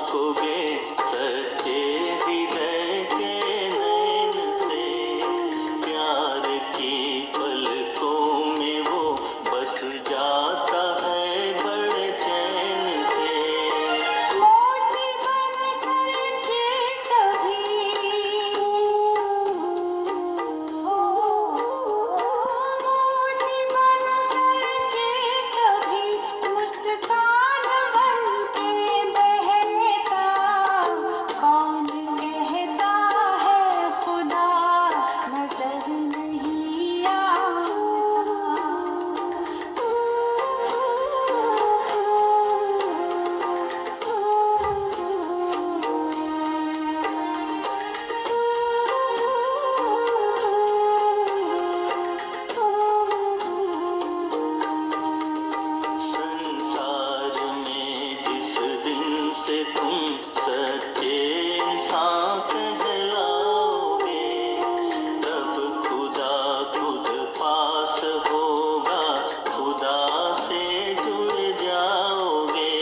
देखोगे सच्चे हृदय के नैन से, प्यार की पलकों में वो बस जाता है बड़े चैन से। मोती बन करके कभी मोती बन करके कभी मुस्कान बन के बहता, कौन कहता है खुदा नजर नहीं आता। संसार में जिस दिन से तुम सच्चे इंसान कहलाओगे, तब खुदा खुद पास होगा, खुदा से जुड़ जाओगे।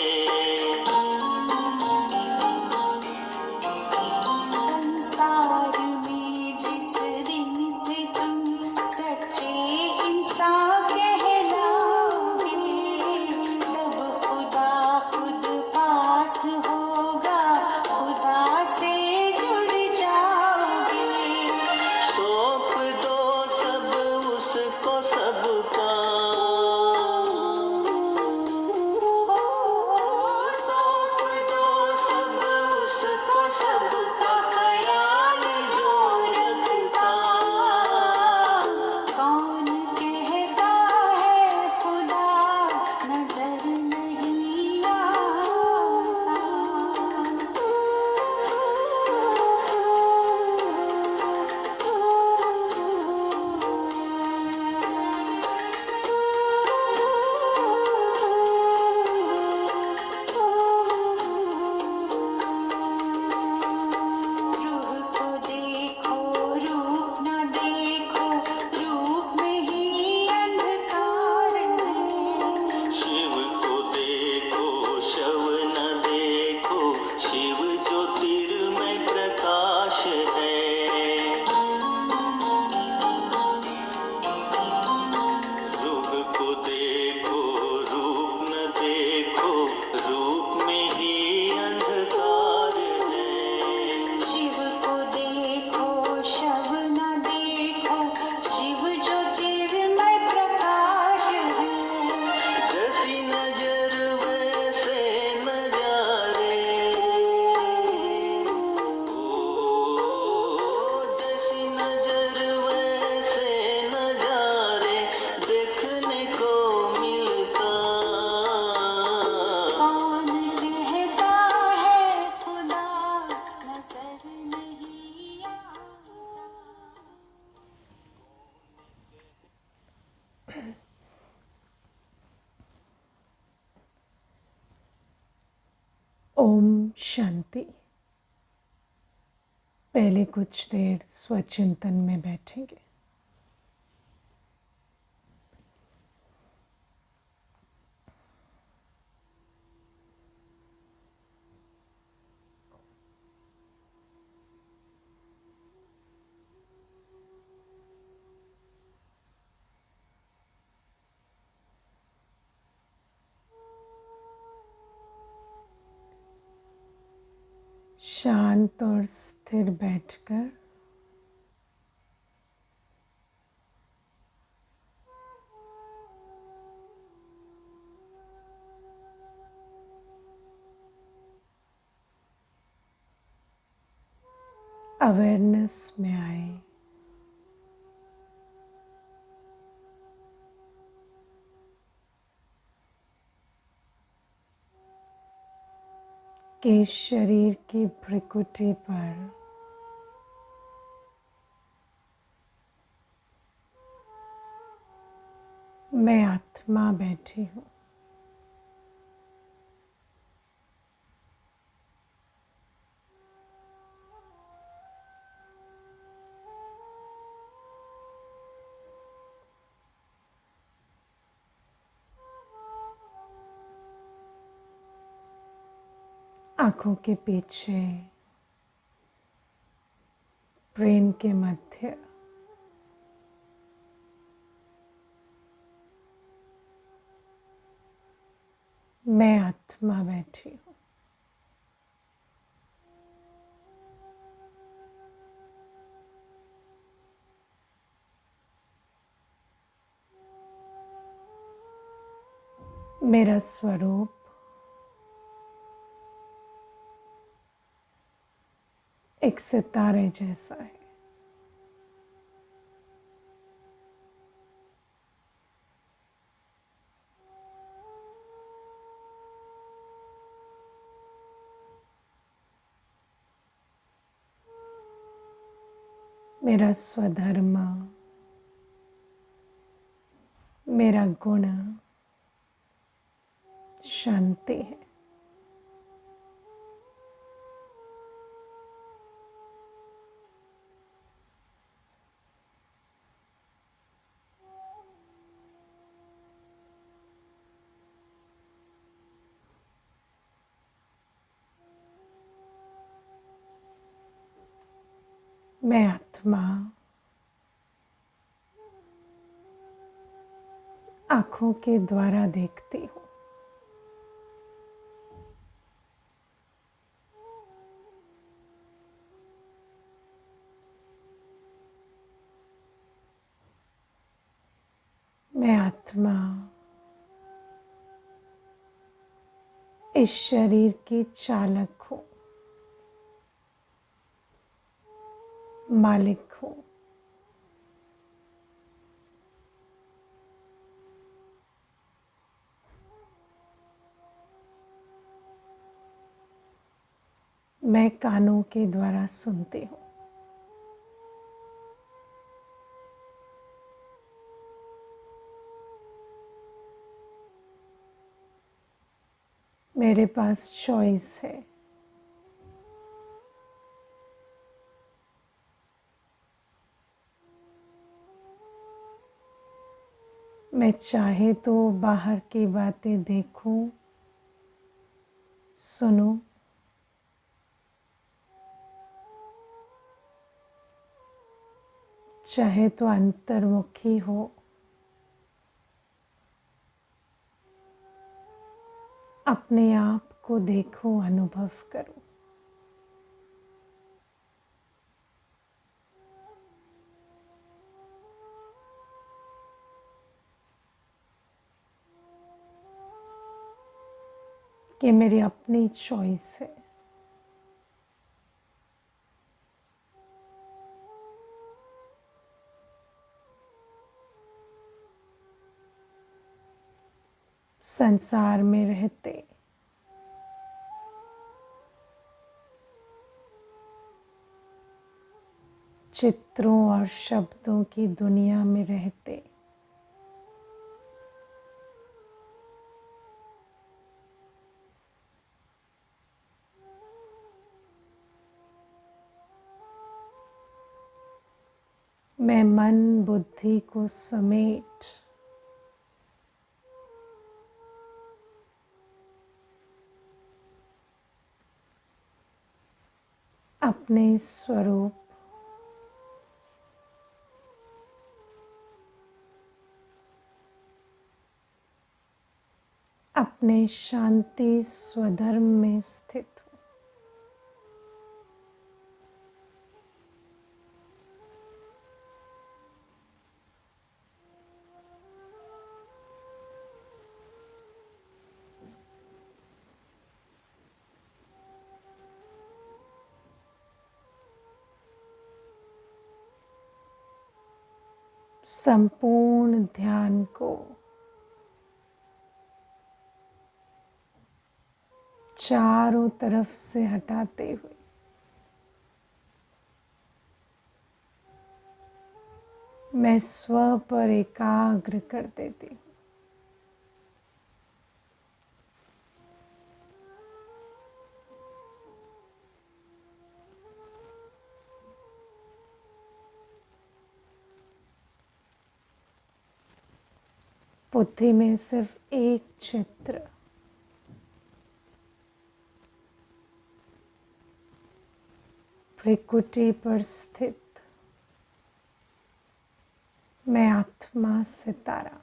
संसार में जिस दिन से तुम सच्चे इंसान कहलाओगे, तब खुदा खुद पास होगा, खुदा से जुड़ जाओगे। सौंप दो सब उसको सबका, सौंप दो सब उसको सबका, ख्याल जो रखता, कौन कहता है खुदा नजर नहीं आता। रूह को देखो रूप न देखो, रूप में ही अंधकार है। शिव को देखो शव न देखो, शिव ज्योतिर्मय प्रकाश है। रूप को देखो रूप न देखो, रूप में ही अंधकार है। शिव को देखो शव न देखो, शिव ज्योतिर्मय प्रकाश है। जैसी नजर वैसे नजारे, जैसी नजर वैसे नजारे देखने को मिलता, कौन कहता है खुदा नजर नहीं आता। ओम शांति। पहले कुछ देर स्वचिंतन में बैठेंगे। शांत और स्थिर बैठकर अवेयरनेस में आए। कि शरीर की भ्रिकुटी पर मैं आत्मा बैठी हूँ। आंखों के पीछे, ब्रेन के मध्य मैं आत्मा बैठी हूँ। मेरा स्वरूप एक सितारे जैसा है। मेरा स्वधर्म, मेरा गुण शांति है। मैं आत्मा आंखों के द्वारा देखती हूँ। मैं आत्मा इस शरीर की चालक हूँ, मालिक हूँ। मैं कानों के द्वारा सुनती हूँ। मेरे पास चॉइस है। मैं चाहे तो बाहर की बातें देखूं, सुनूं, चाहे तो अंतर्मुखी हो, अपने आप को देखूं, अनुभव करूं। कि मेरी अपनी चॉइस है। संसार में रहते चित्रों और शब्दों की दुनिया में रहते मैं मन बुद्धि को समेट अपने स्वरूप अपने शांति स्वधर्म में स्थित हूँ। संपूर्ण ध्यान को चारों तरफ से हटाते हुए मैं स्व पर एकाग्र कर देती हूँ। बुद्धि में सिर्फ एक चित्र, भ्रिकुटी पर स्थित मैं आत्मा सितारा।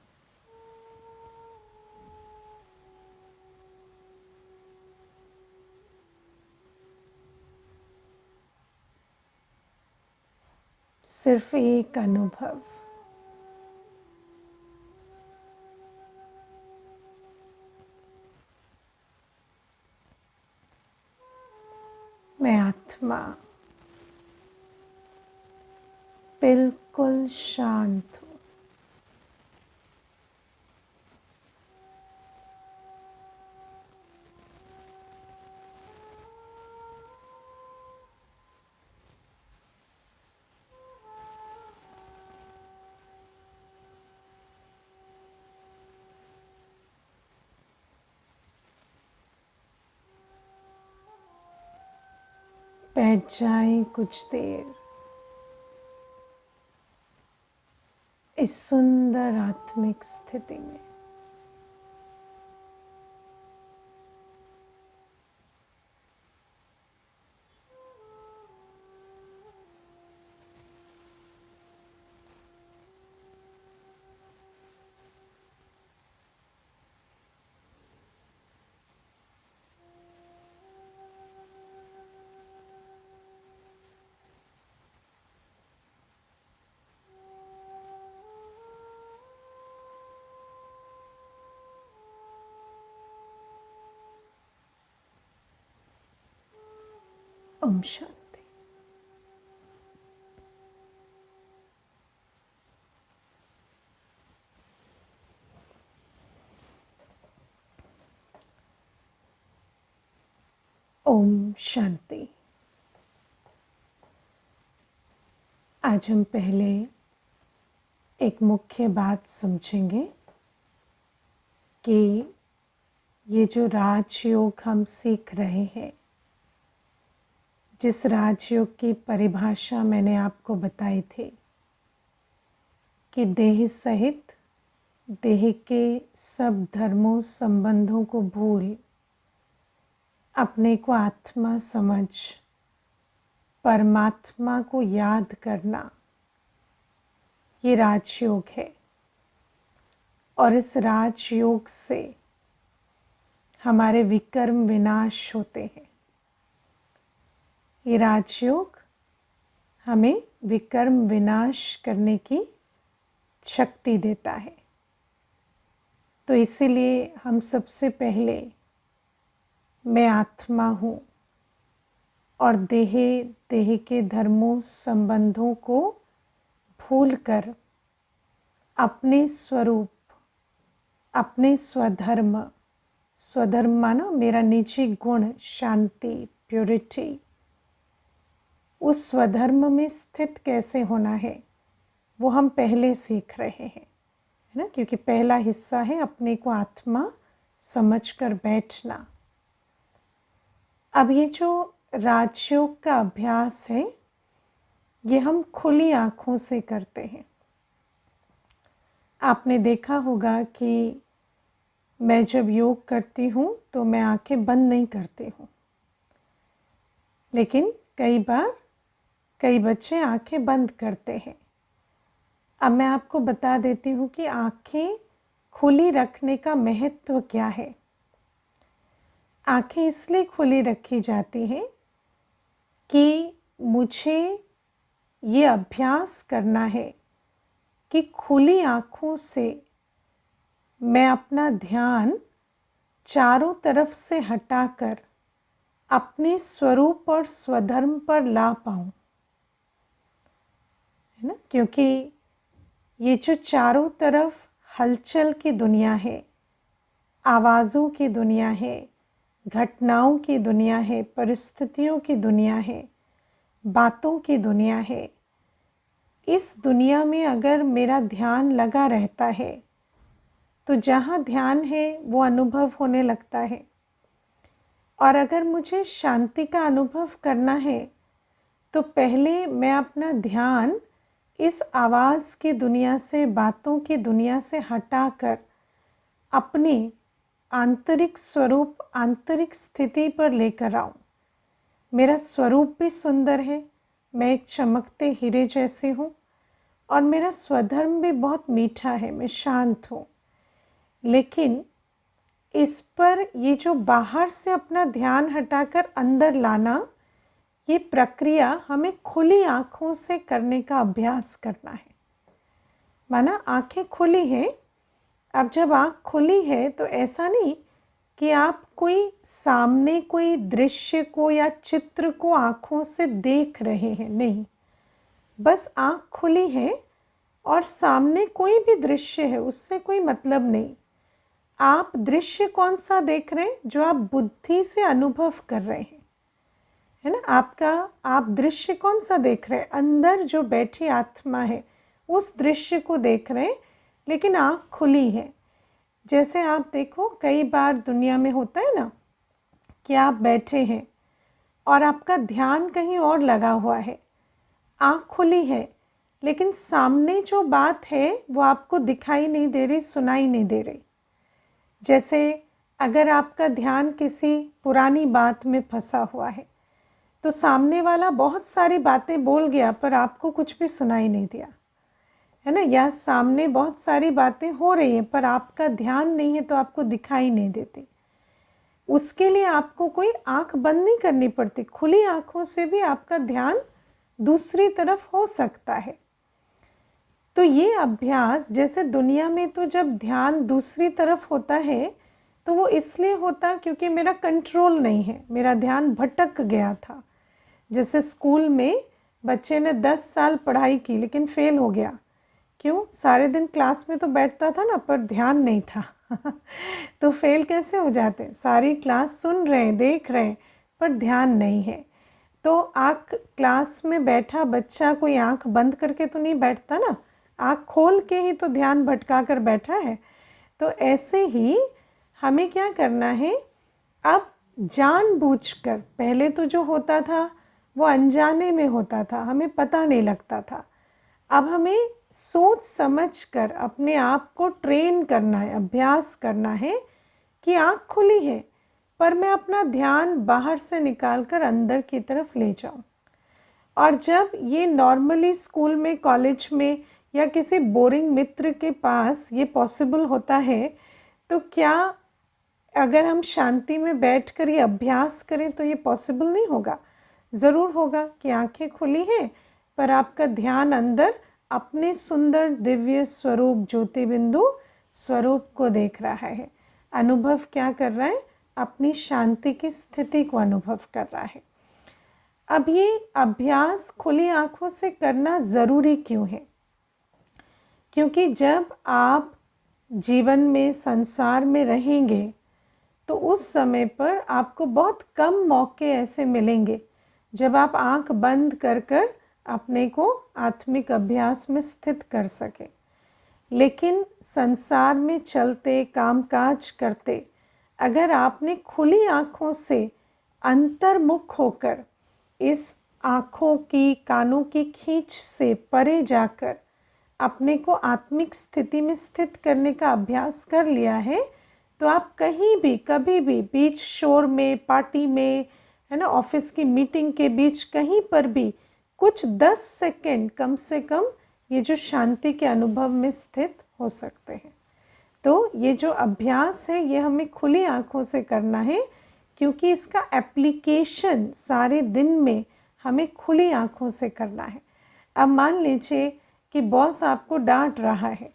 सिर्फ एक अनुभव, मैं आत्मा बिल्कुल शांत हूँ। बैठ जाएं कुछ देर इस सुंदर आत्मिक स्थिति में। ओम शांति। ओम शांति। आज हम पहले एक मुख्य बात समझेंगे कि ये जो राजयोग हम सीख रहे हैं, जिस राजयोग की परिभाषा मैंने आपको बताई थी कि देह सहित देह के सब धर्मों संबंधों को भूल अपने को आत्मा समझ परमात्मा को याद करना, ये राजयोग है। और इस राजयोग से हमारे विकर्म विनाश होते हैं। ये राजयोग हमें विकर्म विनाश करने की शक्ति देता है। तो इसीलिए हम सबसे पहले मैं आत्मा हूँ और देह के धर्मों संबंधों को भूलकर अपने स्वरूप, अपने स्वधर्म मानो मेरा निजी गुण शांति, प्योरिटी, उस स्वधर्म में स्थित कैसे होना है वो हम पहले सीख रहे हैं, है ना। क्योंकि पहला हिस्सा है अपने को आत्मा समझकर बैठना। अब ये जो राजयोग का अभ्यास है ये हम खुली आँखों से करते हैं। आपने देखा होगा कि मैं जब योग करती हूँ तो मैं आँखें बंद नहीं करती हूँ, लेकिन कई बच्चे आँखें बंद करते हैं। अब मैं आपको बता देती हूँ कि आँखें खुली रखने का महत्व क्या है। आँखें इसलिए खुली रखी जाती हैं कि मुझे ये अभ्यास करना है कि खुली आँखों से मैं अपना ध्यान चारों तरफ से हटाकर अपने स्वरूप और स्वधर्म पर ला पाऊँ, है ना। क्योंकि ये जो चारों तरफ हलचल की दुनिया है, आवाज़ों की दुनिया है, घटनाओं की दुनिया है, परिस्थितियों की दुनिया है, बातों की दुनिया है, इस दुनिया में अगर मेरा ध्यान लगा रहता है तो जहाँ ध्यान है वो अनुभव होने लगता है। और अगर मुझे शांति का अनुभव करना है तो पहले मैं अपना ध्यान इस आवाज़ की दुनिया से, बातों की दुनिया से हटाकर अपने आंतरिक स्वरूप, आंतरिक स्थिति पर लेकर आऊं। मेरा स्वरूप भी सुंदर है, मैं एक चमकते हीरे जैसी हूँ और मेरा स्वधर्म भी बहुत मीठा है, मैं शांत हूँ। लेकिन इस पर ये जो बाहर से अपना ध्यान हटाकर अंदर लाना, ये प्रक्रिया हमें खुली आँखों से करने का अभ्यास करना है। माना आँखें खुली हैं, अब जब आँख खुली है तो ऐसा नहीं कि आप कोई सामने कोई दृश्य को या चित्र को आँखों से देख रहे हैं, नहीं, बस आँख खुली है और सामने कोई भी दृश्य है उससे कोई मतलब नहीं। आप दृश्य कौन सा देख रहे हैं? जो आप बुद्धि से अनुभव कर रहे हैं, है ना। आप दृश्य कौन सा देख रहे हैं? अंदर जो बैठी आत्मा है उस दृश्य को देख रहे हैं, लेकिन आँख खुली है। जैसे आप देखो, कई बार दुनिया में होता है ना कि आप बैठे हैं और आपका ध्यान कहीं और लगा हुआ है, आँख खुली है, लेकिन सामने जो बात है वो आपको दिखाई नहीं दे रही, सुनाई नहीं दे रही। जैसे अगर आपका ध्यान किसी पुरानी बात में फंसा हुआ है तो सामने वाला बहुत सारी बातें बोल गया पर आपको कुछ भी सुनाई नहीं दिया, है ना। या सामने बहुत सारी बातें हो रही हैं पर आपका ध्यान नहीं है तो आपको दिखाई नहीं देती। उसके लिए आपको कोई आँख बंद नहीं करनी पड़ती, खुली आँखों से भी आपका ध्यान दूसरी तरफ हो सकता है। तो ये अभ्यास, जैसे दुनिया में तो जब ध्यान दूसरी तरफ होता है तो वो इसलिए होता क्योंकि मेरा कंट्रोल नहीं है, मेरा ध्यान भटक गया था। जैसे स्कूल में बच्चे ने 10 साल पढ़ाई की लेकिन फेल हो गया, क्यों? सारे दिन क्लास में तो बैठता था ना, पर ध्यान नहीं था तो फेल कैसे हो जाते? सारी क्लास सुन रहे हैं, देख रहे हैं, पर ध्यान नहीं है। तो क्लास में बैठा बच्चा कोई आँख बंद करके तो नहीं बैठता ना, आँख खोल के ही तो ध्यान भटका कर बैठा है। तो ऐसे ही हमें क्या करना है, अब जानबूझकर, पहले तो जो होता था वो अनजाने में होता था, हमें पता नहीं लगता था। अब हमें सोच समझ कर अपने आप को ट्रेन करना है, अभ्यास करना है कि आँख खुली है पर मैं अपना ध्यान बाहर से निकाल कर अंदर की तरफ ले जाऊं। और जब ये नॉर्मली स्कूल में, कॉलेज में या किसी बोरिंग मित्र के पास ये पॉसिबल होता है, तो क्या अगर हम शांति में बैठकर ये अभ्यास करें तो ये पॉसिबल नहीं होगा? ज़रूर होगा कि आंखें खुली हैं पर आपका ध्यान अंदर अपने सुंदर दिव्य स्वरूप, ज्योति बिंदु स्वरूप को देख रहा है। अनुभव क्या कर रहा है? अपनी शांति की स्थिति को अनुभव कर रहा है। अब ये अभ्यास खुली आंखों से करना ज़रूरी क्यों है? क्योंकि जब आप जीवन में, संसार में रहेंगे तो उस समय पर आपको बहुत कम मौके ऐसे मिलेंगे जब आप आंख बंद कर कर अपने को आत्मिक अभ्यास में स्थित कर सकें। लेकिन संसार में चलते, कामकाज करते, अगर आपने खुली आँखों से अंतर्मुख होकर इस आँखों की, कानों की खींच से परे जाकर अपने को आत्मिक स्थिति में स्थित करने का अभ्यास कर लिया है, तो आप कहीं भी, कभी भी, बीच शोर में, पार्टी में, है ना, ऑफिस की मीटिंग के बीच, कहीं पर भी कुछ 10 सेकंड कम से कम ये जो शांति के अनुभव में स्थित हो सकते हैं। तो ये जो अभ्यास है ये हमें खुली आँखों से करना है, क्योंकि इसका एप्लीकेशन सारे दिन में हमें खुली आँखों से करना है। अब मान लीजिए कि बॉस आपको डांट रहा है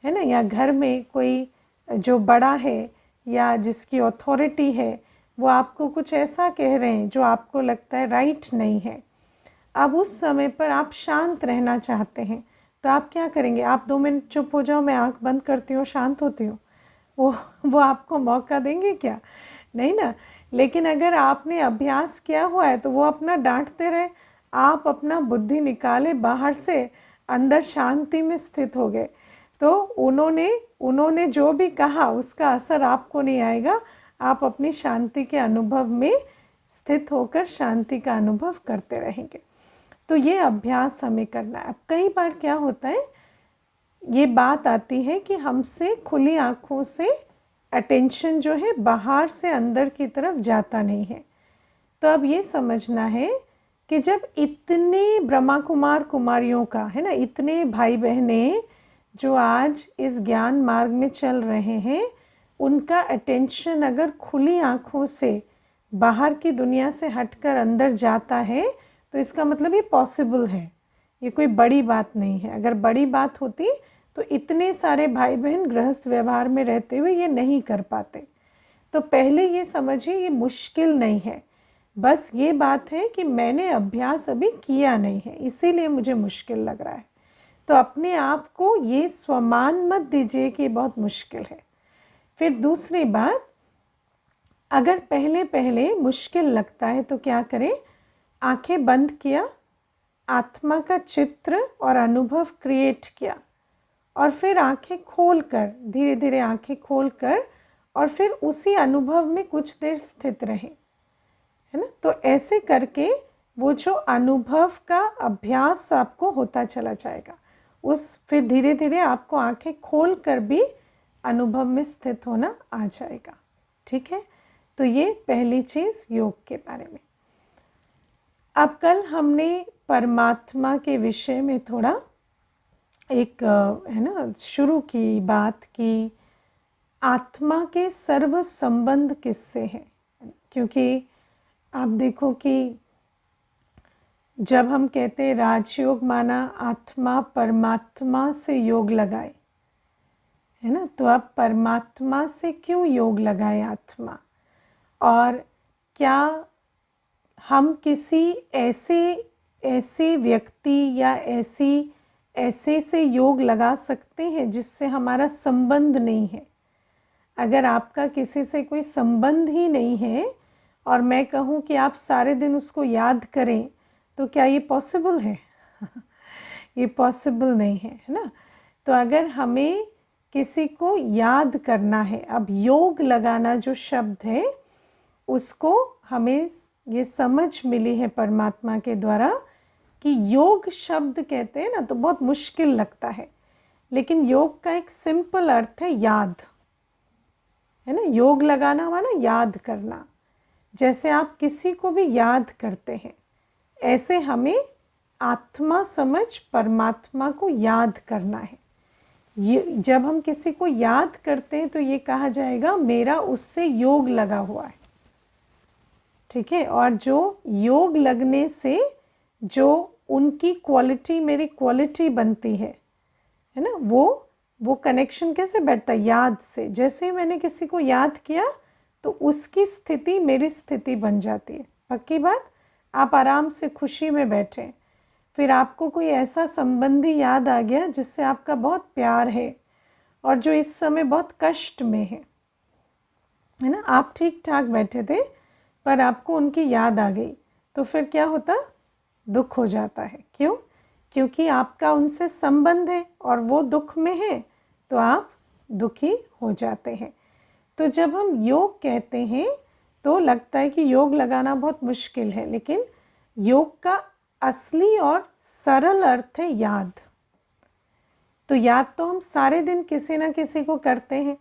ना, या घर में कोई जो बड़ा है या जिसकी अथॉरिटी है वो आपको कुछ ऐसा कह रहे हैं जो आपको लगता है राइट नहीं है। अब उस समय पर आप शांत रहना चाहते हैं तो आप क्या करेंगे? आप 2 मिनट चुप हो जाओ, मैं आंख बंद करती हूँ, शांत होती हूँ, वो आपको मौका देंगे क्या? नहीं ना। लेकिन अगर आपने अभ्यास किया हुआ है तो वो अपना डांटते रहे, आप अपना बुद्धि निकाले बाहर से, अंदर शांति में स्थित हो गए, तो उन्होंने जो भी कहा उसका असर आपको नहीं आएगा। आप अपनी शांति के अनुभव में स्थित होकर शांति का अनुभव करते रहेंगे। तो ये अभ्यास हमें करना है। अब कई बार क्या होता है, ये बात आती है कि हमसे खुली आँखों से अटेंशन जो है बाहर से अंदर की तरफ जाता नहीं है। तो अब ये समझना है कि जब इतने ब्रह्मा कुमार कुमारियों का है ना, इतने भाई बहनें जो आज इस ज्ञान मार्ग में चल रहे हैं, उनका अटेंशन अगर खुली आँखों से बाहर की दुनिया से हटकर अंदर जाता है तो इसका मतलब ये पॉसिबल है, ये कोई बड़ी बात नहीं है। अगर बड़ी बात होती तो इतने सारे भाई बहन गृहस्थ व्यवहार में रहते हुए ये नहीं कर पाते। तो पहले ये समझिए ये मुश्किल नहीं है, बस ये बात है कि मैंने अभ्यास अभी किया नहीं है, इसीलिए मुझे मुश्किल लग रहा है। तो अपने आप को ये स्वमान मत दीजिए कि बहुत मुश्किल है। फिर दूसरी बात, अगर पहले पहले मुश्किल लगता है तो क्या करें, आंखें बंद किया, आत्मा का चित्र और अनुभव क्रिएट किया और फिर आंखें खोलकर, धीरे धीरे आंखें खोलकर और फिर उसी अनुभव में कुछ देर स्थित रहें, है ना। तो ऐसे करके वो जो अनुभव का अभ्यास आपको होता चला जाएगा, फिर धीरे धीरे आपको आंखें खोल कर भी अनुभव में स्थित होना आ जाएगा। ठीक है, तो ये पहली चीज़ योग के बारे में। अब कल हमने परमात्मा के विषय में थोड़ा एक है ना शुरू की बात की, आत्मा के सर्व संबंध किससे हैं, क्योंकि आप देखो कि जब हम कहते हैं राजयोग माना आत्मा परमात्मा से योग लगाए, है ना, तो अब परमात्मा से क्यों योग लगाए आत्मा, और क्या हम किसी ऐसे व्यक्ति या ऐसे से योग लगा सकते हैं जिससे हमारा संबंध नहीं है। अगर आपका किसी से कोई संबंध ही नहीं है और मैं कहूँ कि आप सारे दिन उसको याद करें, तो क्या ये पॉसिबल है? ये पॉसिबल नहीं है, है ना। तो अगर हमें किसी को याद करना है, अब योग लगाना जो शब्द है उसको हमें ये समझ मिली है परमात्मा के द्वारा कि योग शब्द कहते हैं ना तो बहुत मुश्किल लगता है, लेकिन योग का एक सिंपल अर्थ है याद, है ना। योग लगाना माना याद करना, जैसे आप किसी को भी याद करते हैं ऐसे हमें आत्मा समझ परमात्मा को याद करना है। ये जब हम किसी को याद करते हैं तो ये कहा जाएगा मेरा उससे योग लगा हुआ है। ठीक है, और जो योग लगने से जो उनकी क्वालिटी मेरी क्वालिटी बनती है ना, वो कनेक्शन कैसे बैठता है? याद से। जैसे ही मैंने किसी को याद किया तो उसकी स्थिति मेरी स्थिति बन जाती है। पक्की बात, आप आराम से खुशी में बैठे, फिर आपको कोई ऐसा संबंधी याद आ गया जिससे आपका बहुत प्यार है और जो इस समय बहुत कष्ट में है ना। आप ठीक ठाक बैठे थे पर आपको उनकी याद आ गई, तो फिर क्या होता? दुख हो जाता है। क्यों? क्योंकि आपका उनसे संबंध है और वो दुख में है तो आप दुखी हो जाते हैं। तो जब हम योग कहते हैं तो लगता है कि योग लगाना बहुत मुश्किल है, लेकिन योग का असली और सरल अर्थ है याद। तो याद तो हम सारे दिन किसी ना किसी को करते हैं,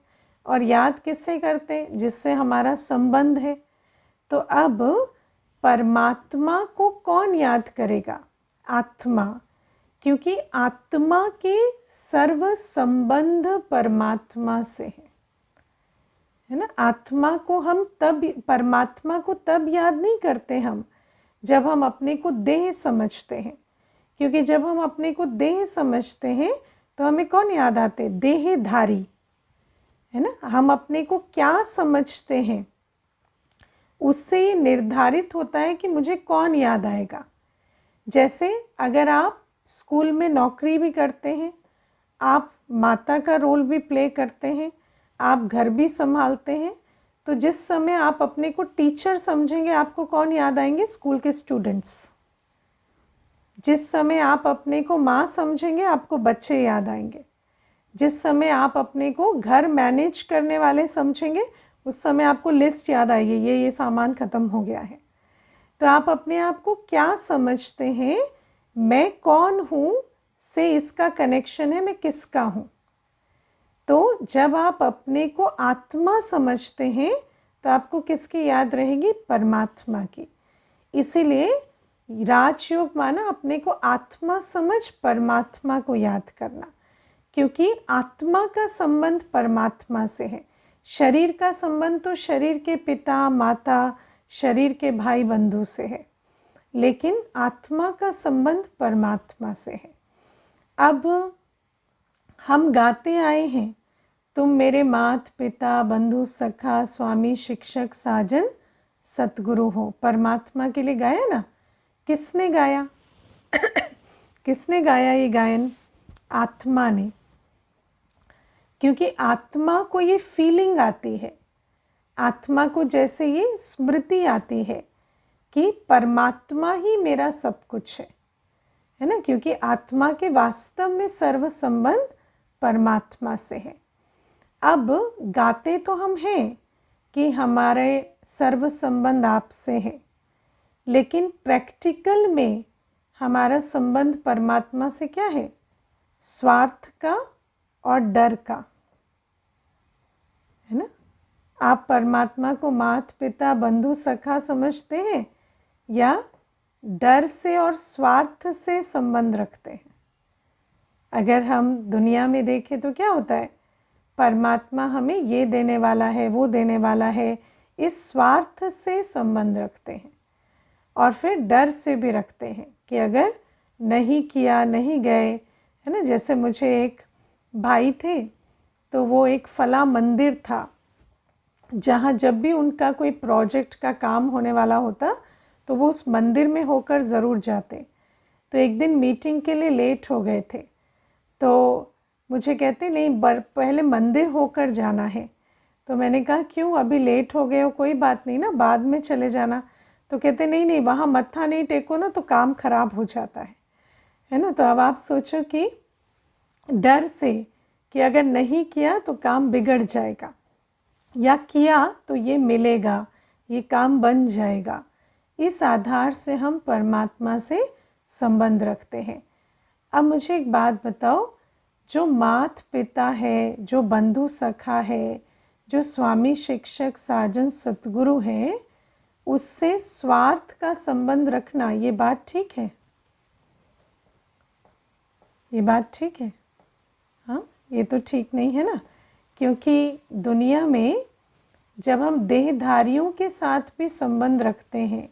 और याद किससे करते हैं? जिससे हमारा संबंध है। तो अब परमात्मा को कौन याद करेगा? आत्मा, क्योंकि आत्मा के सर्व संबंध परमात्मा से है ना। आत्मा को हम तब, परमात्मा को तब याद नहीं करते हम जब हम अपने को देह समझते हैं, क्योंकि जब हम अपने को देह समझते हैं तो हमें कौन याद आते? देहधारी, है ना। हम अपने को क्या समझते हैं उससे ये निर्धारित होता है कि मुझे कौन याद आएगा। जैसे अगर आप स्कूल में नौकरी भी करते हैं, आप माता का रोल भी प्ले करते हैं, आप घर भी संभालते हैं, तो जिस समय आप अपने को टीचर समझेंगे आपको कौन याद आएंगे? स्कूल के स्टूडेंट्स। जिस समय आप अपने को माँ समझेंगे आपको बच्चे याद आएंगे। जिस समय आप अपने को घर मैनेज करने वाले समझेंगे उस समय आपको लिस्ट याद आएगी, ये सामान ख़त्म हो गया है। तो आप अपने आप को क्या समझते हैं? मैं कौन हूँ से इसका कनेक्शन है मैं किसका हूँ। तो जब आप अपने को आत्मा समझते हैं तो आपको किसकी याद रहेगी? परमात्मा की। इसीलिए राजयोग माना अपने को आत्मा समझ परमात्मा को याद करना, क्योंकि आत्मा का संबंध परमात्मा से है। शरीर का संबंध तो शरीर के पिता माता, शरीर के भाई बंधु से है, लेकिन आत्मा का संबंध परमात्मा से है। अब हम गाते आए हैं, तुम मेरे मात पिता बंधु सखा स्वामी शिक्षक साजन सतगुरु हो। परमात्मा के लिए गाया ना। किसने गाया? किसने गाया ये गायन? आत्मा ने। क्योंकि आत्मा को ये फीलिंग आती है, आत्मा को जैसे ये स्मृति आती है कि परमात्मा ही मेरा सब कुछ है ना। क्योंकि आत्मा के वास्तव में सर्व संबंध परमात्मा से है। अब गाते तो हम हैं कि हमारे सर्व संबंध आपसे है, लेकिन प्रैक्टिकल में हमारा संबंध परमात्मा से क्या है? स्वार्थ का और डर का, है ना। आप परमात्मा को मात पिता बंधु सखा समझते हैं या डर से और स्वार्थ से संबंध रखते हैं? अगर हम दुनिया में देखें तो क्या होता है? परमात्मा हमें ये देने वाला है, वो देने वाला है, इस स्वार्थ से संबंध रखते हैं। और फिर डर से भी रखते हैं कि अगर नहीं किया, नहीं गए, है ना। जैसे मुझे एक भाई थे, तो वो एक फला मंदिर था जहाँ जब भी उनका कोई प्रोजेक्ट का काम होने वाला होता तो वो उस मंदिर में होकर ज़रूर जाते। तो एक दिन मीटिंग के लिए लेट हो गए थे, तो मुझे कहते नहीं पहले मंदिर होकर जाना है। तो मैंने कहा क्यों, अभी लेट हो गए हो, कोई बात नहीं ना, बाद में चले जाना। तो कहते नहीं नहीं, वहाँ मत्था नहीं टेको ना तो काम खराब हो जाता है ना। तो अब आप सोचो कि डर से कि अगर नहीं किया तो काम बिगड़ जाएगा, या किया तो ये मिलेगा, ये काम बन जाएगा, इस आधार से हम परमात्मा से संबंध रखते हैं। अब मुझे एक बात बताओ, जो मात पिता है, जो बंधु सखा है, जो स्वामी शिक्षक साजन सतगुरु है, उससे स्वार्थ का संबंध रखना, ये बात ठीक है? ये बात ठीक है? हाँ, ये तो ठीक नहीं है ना। क्योंकि दुनिया में जब हम देहधारियों के साथ भी संबंध रखते हैं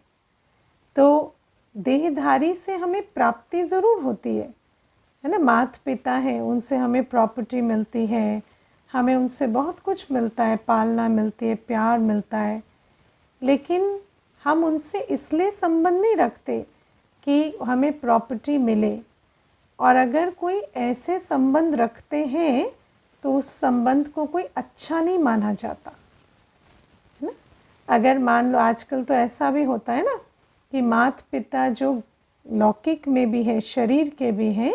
तो देहधारी से हमें प्राप्ति ज़रूर होती है ना। माता पिता हैं, उनसे हमें प्रॉपर्टी मिलती है, हमें उनसे बहुत कुछ मिलता है, पालना मिलती है, प्यार मिलता है, लेकिन हम उनसे इसलिए संबंध नहीं रखते कि हमें प्रॉपर्टी मिले। और अगर कोई ऐसे संबंध रखते हैं तो उस संबंध को कोई अच्छा नहीं माना जाता, है ना। अगर मान लो आजकल तो ऐसा भी होता है ना कि माता पिता जो लौकिक में भी है, शरीर के भी हैं,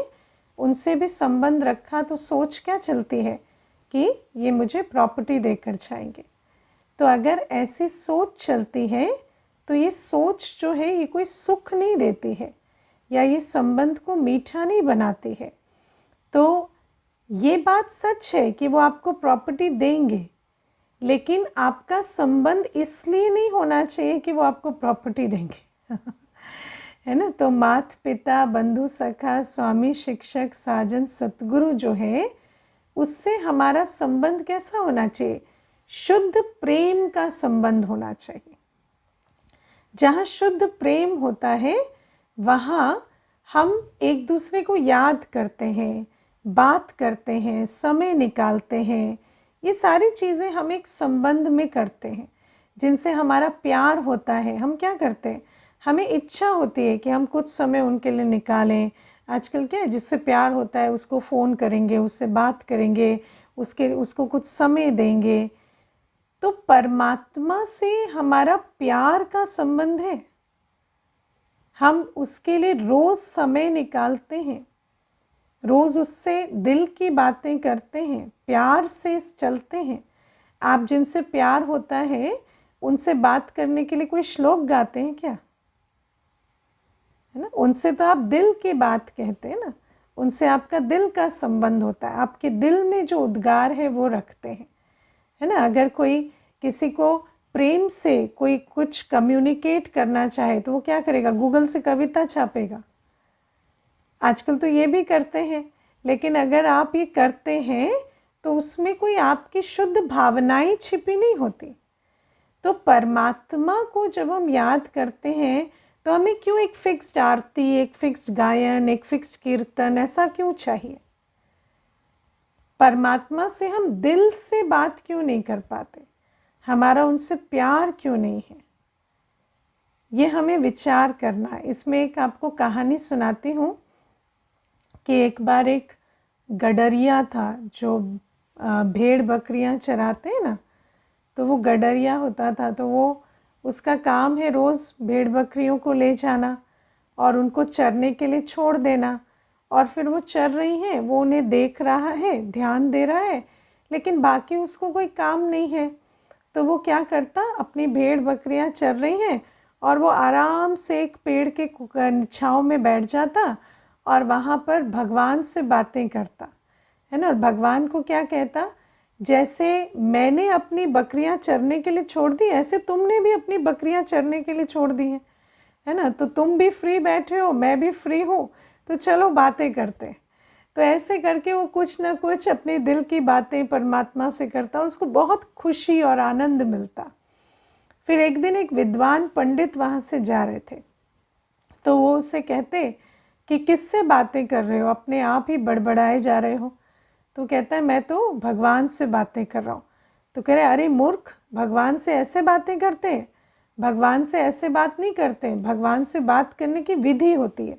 उनसे भी संबंध रखा तो सोच क्या चलती है कि ये मुझे प्रॉपर्टी देकर जाएंगे। तो अगर ऐसी सोच चलती है तो ये सोच जो है ये कोई सुख नहीं देती है, या ये संबंध को मीठा नहीं बनाती है। तो ये बात सच है कि वो आपको प्रॉपर्टी देंगे, लेकिन आपका संबंध इसलिए नहीं होना चाहिए कि वो आपको प्रॉपर्टी देंगे है ना। तो माता पिता बंधु सखा स्वामी शिक्षक साजन सतगुरु जो है, उससे हमारा संबंध कैसा होना चाहिए? शुद्ध प्रेम का संबंध होना चाहिए। जहाँ शुद्ध प्रेम होता है वहाँ हम एक दूसरे को याद करते हैं, बात करते हैं, समय निकालते हैं। ये सारी चीज़ें हम एक संबंध में करते हैं। जिनसे हमारा प्यार होता है, हम क्या करते हैं, हमें इच्छा होती है कि हम कुछ समय उनके लिए निकालें। आजकल क्या है, जिससे प्यार होता है उसको फ़ोन करेंगे, उससे बात करेंगे, उसको कुछ समय देंगे। तो परमात्मा से हमारा प्यार का संबंध है। हम उसके लिए रोज़ समय निकालते हैं, रोज़ उससे दिल की बातें करते हैं, प्यार से चलते हैं। आप जिनसे प्यार होता है उनसे बात करने के लिए कोई श्लोक गाते हैं क्या? है ना, उनसे तो आप दिल की बात कहते हैं ना, उनसे आपका दिल का संबंध होता है, आपके दिल में जो उद्गार है वो रखते हैं, है ना। अगर कोई किसी को प्रेम से कोई कुछ कम्युनिकेट करना चाहे तो वो क्या करेगा? गूगल से कविता छापेगा। आजकल तो ये भी करते हैं, लेकिन अगर आप ये करते हैं तो उसमें कोई आपकी शुद्ध भावनाएं छिपी नहीं होती। तो परमात्मा को जब हम याद करते हैं तो हमें क्यों एक फिक्स्ड आरती, एक फिक्स्ड गायन, एक फिक्स्ड कीर्तन, ऐसा क्यों चाहिए? परमात्मा से हम दिल से बात क्यों नहीं कर पाते? हमारा उनसे प्यार क्यों नहीं है? ये हमें विचार करना है। इसमें एक आपको कहानी सुनाती हूँ कि एक बार एक गडरिया था जो भेड़ बकरियां चराते हैं ना, तो वो गडरिया होता था। तो वो उसका काम है रोज़ भेड़ बकरियों को ले जाना और उनको चरने के लिए छोड़ देना। और फिर वो चर रही हैं, वो उन्हें देख रहा है, ध्यान दे रहा है, लेकिन बाकी उसको कोई काम नहीं है। तो वो क्या करता, अपनी भेड़ बकरियां चर रही हैं और वो आराम से एक पेड़ के छाँव में बैठ जाता और वहाँ पर भगवान से बातें करता, है ना। और भगवान को क्या कहता, जैसे मैंने अपनी बकरियां चरने के लिए छोड़ दी, ऐसे तुमने भी अपनी बकरियां चरने के लिए छोड़ दी हैं, है ना। तो तुम भी फ्री बैठे हो, मैं भी फ्री हूँ, तो चलो बातें करते हैं। तो ऐसे करके वो कुछ ना कुछ अपने दिल की बातें परमात्मा से करता और उसको बहुत खुशी और आनंद मिलता। फिर एक दिन एक विद्वान पंडित वहाँ से जा रहे थे, तो वो उससे कहते कि किससे बातें कर रहे हो, अपने आप ही बड़बड़ाए जा रहे हो। तो कहता है मैं तो भगवान से बातें कर रहा हूँ। तो कह रहे अरे मूर्ख, भगवान से ऐसे बातें करते हैं? भगवान से ऐसे बात नहीं करते, भगवान से बात करने की विधि होती है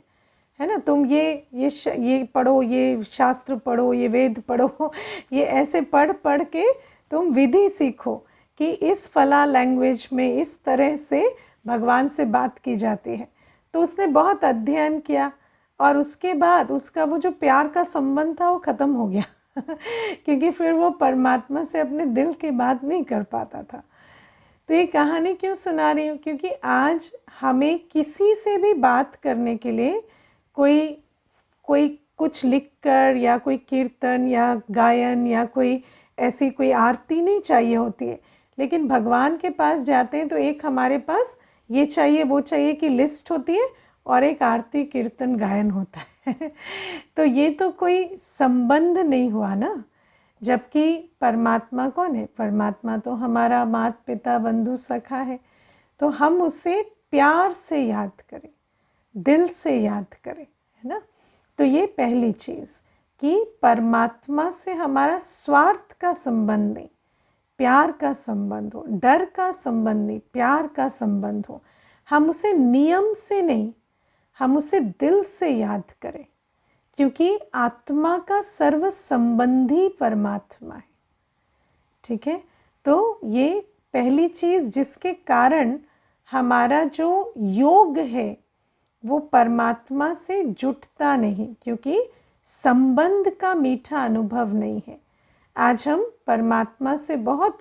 ना। तुम ये पढ़ो, ये शास्त्र पढ़ो, ये वेद पढ़ो, ये ऐसे पढ़ पढ़ के तुम विधि सीखो कि इस फला लैंग्वेज में इस तरह से भगवान से बात की जाती है। तो उसने बहुत अध्ययन किया और उसके बाद उसका वो जो प्यार का संबंध था वो ख़त्म हो गया क्योंकि फिर वो परमात्मा से अपने दिल की बात नहीं कर पाता था। तो ये कहानी क्यों सुना रही हूँ? क्योंकि आज हमें किसी से भी बात करने के लिए कोई कुछ लिखकर या कोई कीर्तन या गायन या कोई ऐसी कोई आरती नहीं चाहिए होती है, लेकिन भगवान के पास जाते हैं तो एक हमारे पास ये चाहिए वो चाहिए की लिस्ट होती है और एक आरती कीर्तन गायन होता है तो ये तो कोई संबंध नहीं हुआ ना। जबकि परमात्मा कौन है? परमात्मा तो हमारा माता पिता बंधु सखा है। तो हम उसे प्यार से याद करें, दिल से याद करें, है ना। तो ये पहली चीज़ कि परमात्मा से हमारा स्वार्थ का संबंध नहीं, प्यार का संबंध हो, डर का संबंध नहीं, प्यार का संबंध हो। हम उसे नियम से नहीं, हम उसे दिल से याद करें, क्योंकि आत्मा का सर्व संबंधी परमात्मा है। ठीक है, तो ये पहली चीज़ जिसके कारण हमारा जो योग है वो परमात्मा से जुटता नहीं, क्योंकि संबंध का मीठा अनुभव नहीं है। आज हम परमात्मा से बहुत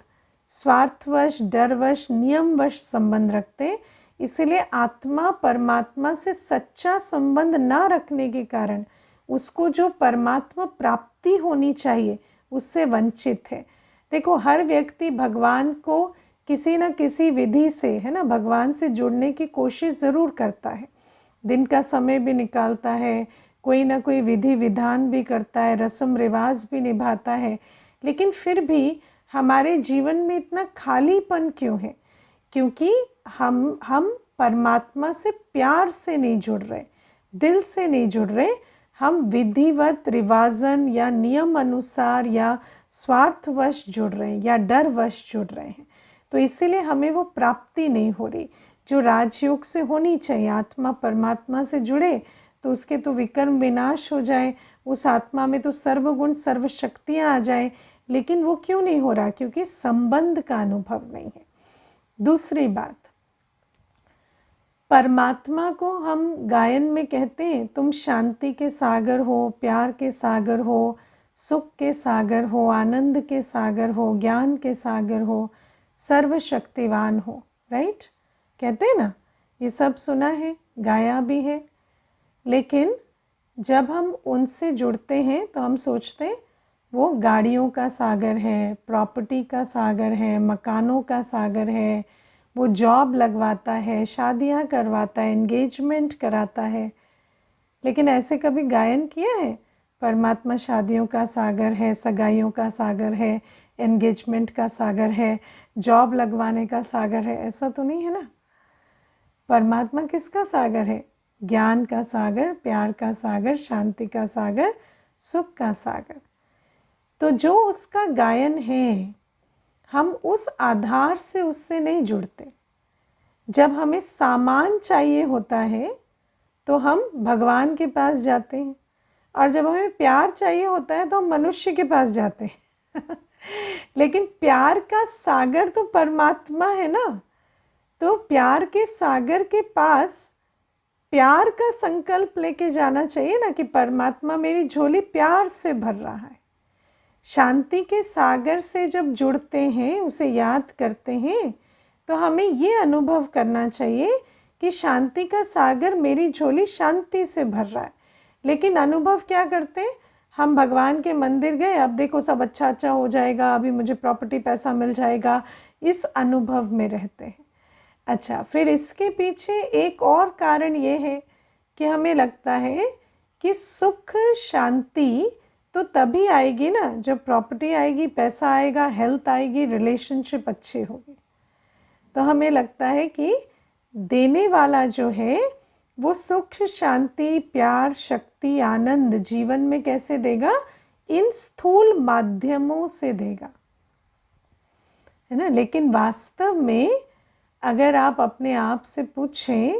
स्वार्थवश, डरवश, नियमवश संबंध रखते हैं। इसलिए आत्मा परमात्मा से सच्चा संबंध ना रखने के कारण उसको जो परमात्मा प्राप्ति होनी चाहिए उससे वंचित है। देखो, हर व्यक्ति भगवान को किसी न किसी विधि से, है ना, भगवान से जुड़ने की कोशिश ज़रूर करता है। दिन का समय भी निकालता है, कोई ना कोई विधि विधान भी करता है, रस्म रिवाज भी निभाता है, लेकिन फिर भी हमारे जीवन में इतना खालीपन क्यों है? क्योंकि हम परमात्मा से प्यार से नहीं जुड़ रहे, दिल से नहीं जुड़ रहे। हम विधिवत, रिवाजन या नियम अनुसार या स्वार्थवश जुड़ रहे हैं या डरवश जुड़ रहे हैं। तो इसीलिए हमें वो प्राप्ति नहीं हो रही जो राजयोग से होनी चाहिए। आत्मा परमात्मा से जुड़े तो उसके तो विकर्म विनाश हो जाए, उस आत्मा में तो सर्वगुण सर्व शक्तियाँ आ जाएं, लेकिन वो क्यों नहीं हो रहा? क्योंकि संबंध का अनुभव नहीं है। दूसरी बात, परमात्मा को हम गायन में कहते हैं तुम शांति के सागर हो, प्यार के सागर हो, सुख के सागर हो, आनंद के सागर हो, ज्ञान के सागर हो, सर्वशक्तिवान हो, राइट? कहते हैं ना, ये सब सुना है, गाया भी है। लेकिन जब हम उनसे जुड़ते हैं तो हम सोचते हैं वो गाड़ियों का सागर है, प्रॉपर्टी का सागर है, मकानों का सागर है, वो जॉब लगवाता है, शादियां करवाता है, एंगेजमेंट कराता है। लेकिन ऐसे कभी गायन किया है? परमात्मा शादियों का सागर है, सगाइयों का सागर है, एंगेजमेंट का सागर है, जॉब लगवाने का सागर है, ऐसा तो नहीं है ना। परमात्मा किसका सागर है? ज्ञान का सागर, प्यार का सागर, शांति का सागर, सुख का सागर। तो जो उसका गायन है, हम उस आधार से उससे नहीं जुड़ते। जब हमें सामान चाहिए होता है तो हम भगवान के पास जाते हैं, और जब हमें प्यार चाहिए होता है तो हम मनुष्य के पास जाते हैं लेकिन प्यार का सागर तो परमात्मा है ना। तो प्यार के सागर के पास प्यार का संकल्प लेके जाना चाहिए ना, कि परमात्मा मेरी झोली प्यार से भर रहा है। शांति के सागर से जब जुड़ते हैं, उसे याद करते हैं, तो हमें ये अनुभव करना चाहिए कि शांति का सागर मेरी झोली शांति से भर रहा है। लेकिन अनुभव क्या करते हैं? हम भगवान के मंदिर गए, अब देखो सब अच्छा अच्छा हो जाएगा, अभी मुझे प्रॉपर्टी पैसा मिल जाएगा, इस अनुभव में रहते हैं। अच्छा, फिर इसके पीछे एक और कारण ये है कि हमें लगता है कि सुख शांति तो तभी आएगी ना जब प्रॉपर्टी आएगी, पैसा आएगा, हेल्थ आएगी, रिलेशनशिप अच्छी होगी। तो हमें लगता है कि देने वाला जो है वो सुख शांति प्यार शक्ति आनंद जीवन में कैसे देगा? इन स्थूल माध्यमों से देगा, है ना। लेकिन वास्तव में अगर आप अपने आप से पूछें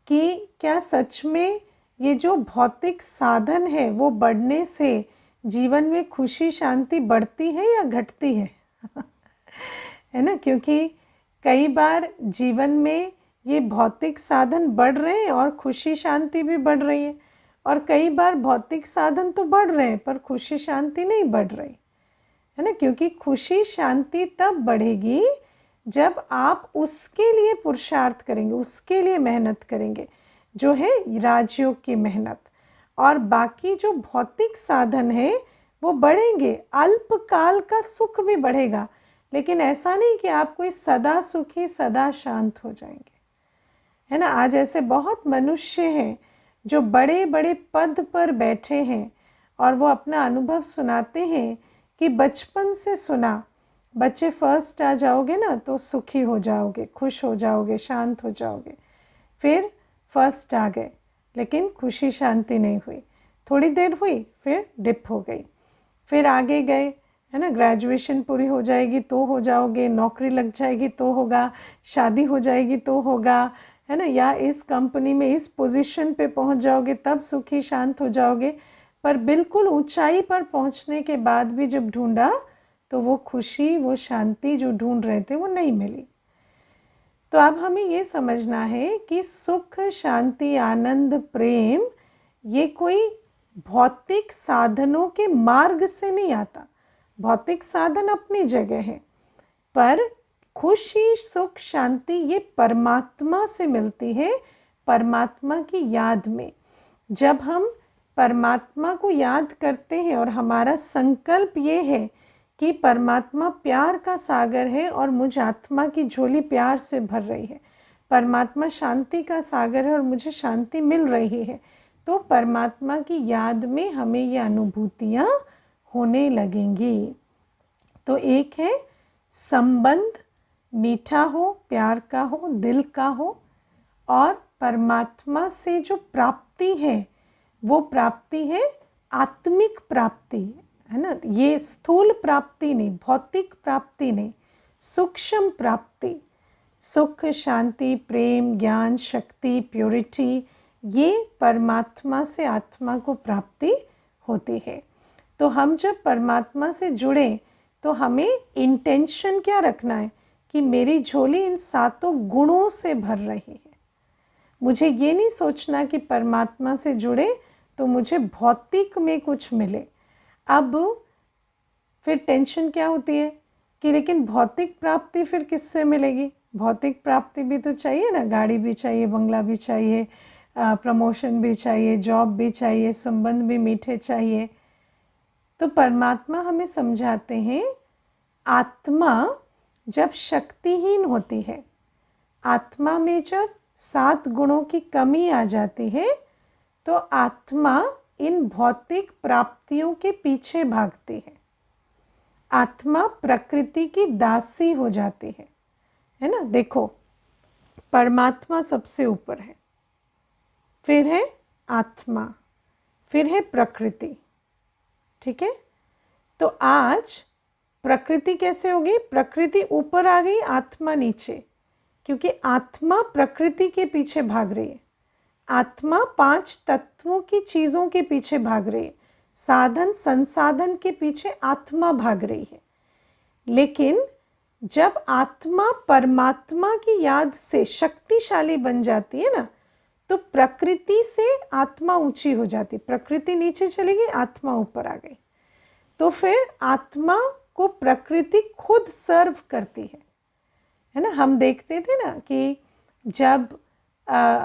कि क्या सच में ये जो भौतिक साधन है वो बढ़ने से जीवन में खुशी शांति बढ़ती है या घटती है है ना। क्योंकि कई बार जीवन में ये भौतिक साधन बढ़ रहे हैं और खुशी शांति भी बढ़ रही है, और कई बार भौतिक साधन तो बढ़ रहे हैं पर खुशी शांति नहीं बढ़ रही, है ना। क्योंकि खुशी शांति तब बढ़ेगी जब आप उसके लिए पुरुषार्थ करेंगे, उसके लिए मेहनत करेंगे, जो है राजयोग की मेहनत। और बाकी जो भौतिक साधन है वो बढ़ेंगे, अल्पकाल का सुख भी बढ़ेगा, लेकिन ऐसा नहीं कि आप कोई सदा सुखी सदा शांत हो जाएंगे, है ना। आज ऐसे बहुत मनुष्य हैं जो बड़े बड़े पद पर बैठे हैं और वो अपना अनुभव सुनाते हैं कि बचपन से सुना, बच्चे फर्स्ट आ जाओगे ना तो सुखी हो जाओगे, खुश हो जाओगे, शांत हो जाओगे। फिर फर्स्ट आ गए लेकिन खुशी शांति नहीं हुई, थोड़ी देर हुई फिर डिप हो गई, फिर आगे गए, है ना। ग्रेजुएशन पूरी हो जाएगी तो हो जाओगे, नौकरी लग जाएगी तो होगा, शादी हो जाएगी तो होगा, है ना, या इस कंपनी में इस पोजीशन पे पहुंच जाओगे तब सुखी शांत हो जाओगे। पर बिल्कुल ऊंचाई पर पहुंचने के बाद भी जब ढूंढा तो वो खुशी वो शांति जो ढूंढ रहे थे वो नहीं मिली। तो अब हमें ये समझना है कि सुख शांति आनंद प्रेम ये कोई भौतिक साधनों के मार्ग से नहीं आता। भौतिक साधन अपनी जगह है, पर खुशी सुख शांति ये परमात्मा से मिलती है, परमात्मा की याद में। जब हम परमात्मा को याद करते हैं और हमारा संकल्प ये है कि परमात्मा प्यार का सागर है और मुझ आत्मा की झोली प्यार से भर रही है, परमात्मा शांति का सागर है और मुझे शांति मिल रही है, तो परमात्मा की याद में हमें ये अनुभूतियाँ होने लगेंगी। तो एक है संबंध मीठा हो, प्यार का हो, दिल का हो, और परमात्मा से जो प्राप्ति है वो प्राप्ति है आत्मिक प्राप्ति, है ना। ये स्थूल प्राप्ति नहीं, भौतिक प्राप्ति नहीं, सूक्ष्म प्राप्ति। सुख शांति प्रेम ज्ञान शक्ति प्योरिटी ये परमात्मा से आत्मा को प्राप्ति होती है। तो हम जब परमात्मा से जुड़े तो हमें इंटेंशन क्या रखना है कि मेरी झोली इन सातों गुणों से भर रही है। मुझे ये नहीं सोचना कि परमात्मा से जुड़े तो मुझे भौतिक में कुछ मिले। अब फिर टेंशन क्या होती है कि लेकिन भौतिक प्राप्ति फिर किससे मिलेगी? भौतिक प्राप्ति भी तो चाहिए ना, गाड़ी भी चाहिए, बंगला भी चाहिए, प्रमोशन भी चाहिए, जॉब भी चाहिए, संबंध भी मीठे चाहिए। तो परमात्मा हमें समझाते हैं आत्मा जब शक्तिहीन होती है, आत्मा में जब 7 गुणों की कमी आ जाती है, तो आत्मा इन भौतिक प्राप्तियों के पीछे भागती है। आत्मा प्रकृति की दासी हो जाती है ना। देखो, परमात्मा सबसे ऊपर है, फिर है आत्मा, फिर है प्रकृति। ठीक है, तो आज प्रकृति कैसे होगी? प्रकृति ऊपर आ गई, आत्मा नीचे, क्योंकि आत्मा प्रकृति के पीछे भाग रही है। आत्मा 5 तत्वों की चीज़ों के पीछे भाग रही है, साधन संसाधन के पीछे आत्मा भाग रही है। लेकिन जब आत्मा परमात्मा की याद से शक्तिशाली बन जाती है ना, तो प्रकृति से आत्मा ऊंची हो जाती, प्रकृति नीचे चली गई, आत्मा ऊपर आ गई। तो फिर आत्मा को प्रकृति खुद सर्व करती है ना। हम देखते थे ना कि जब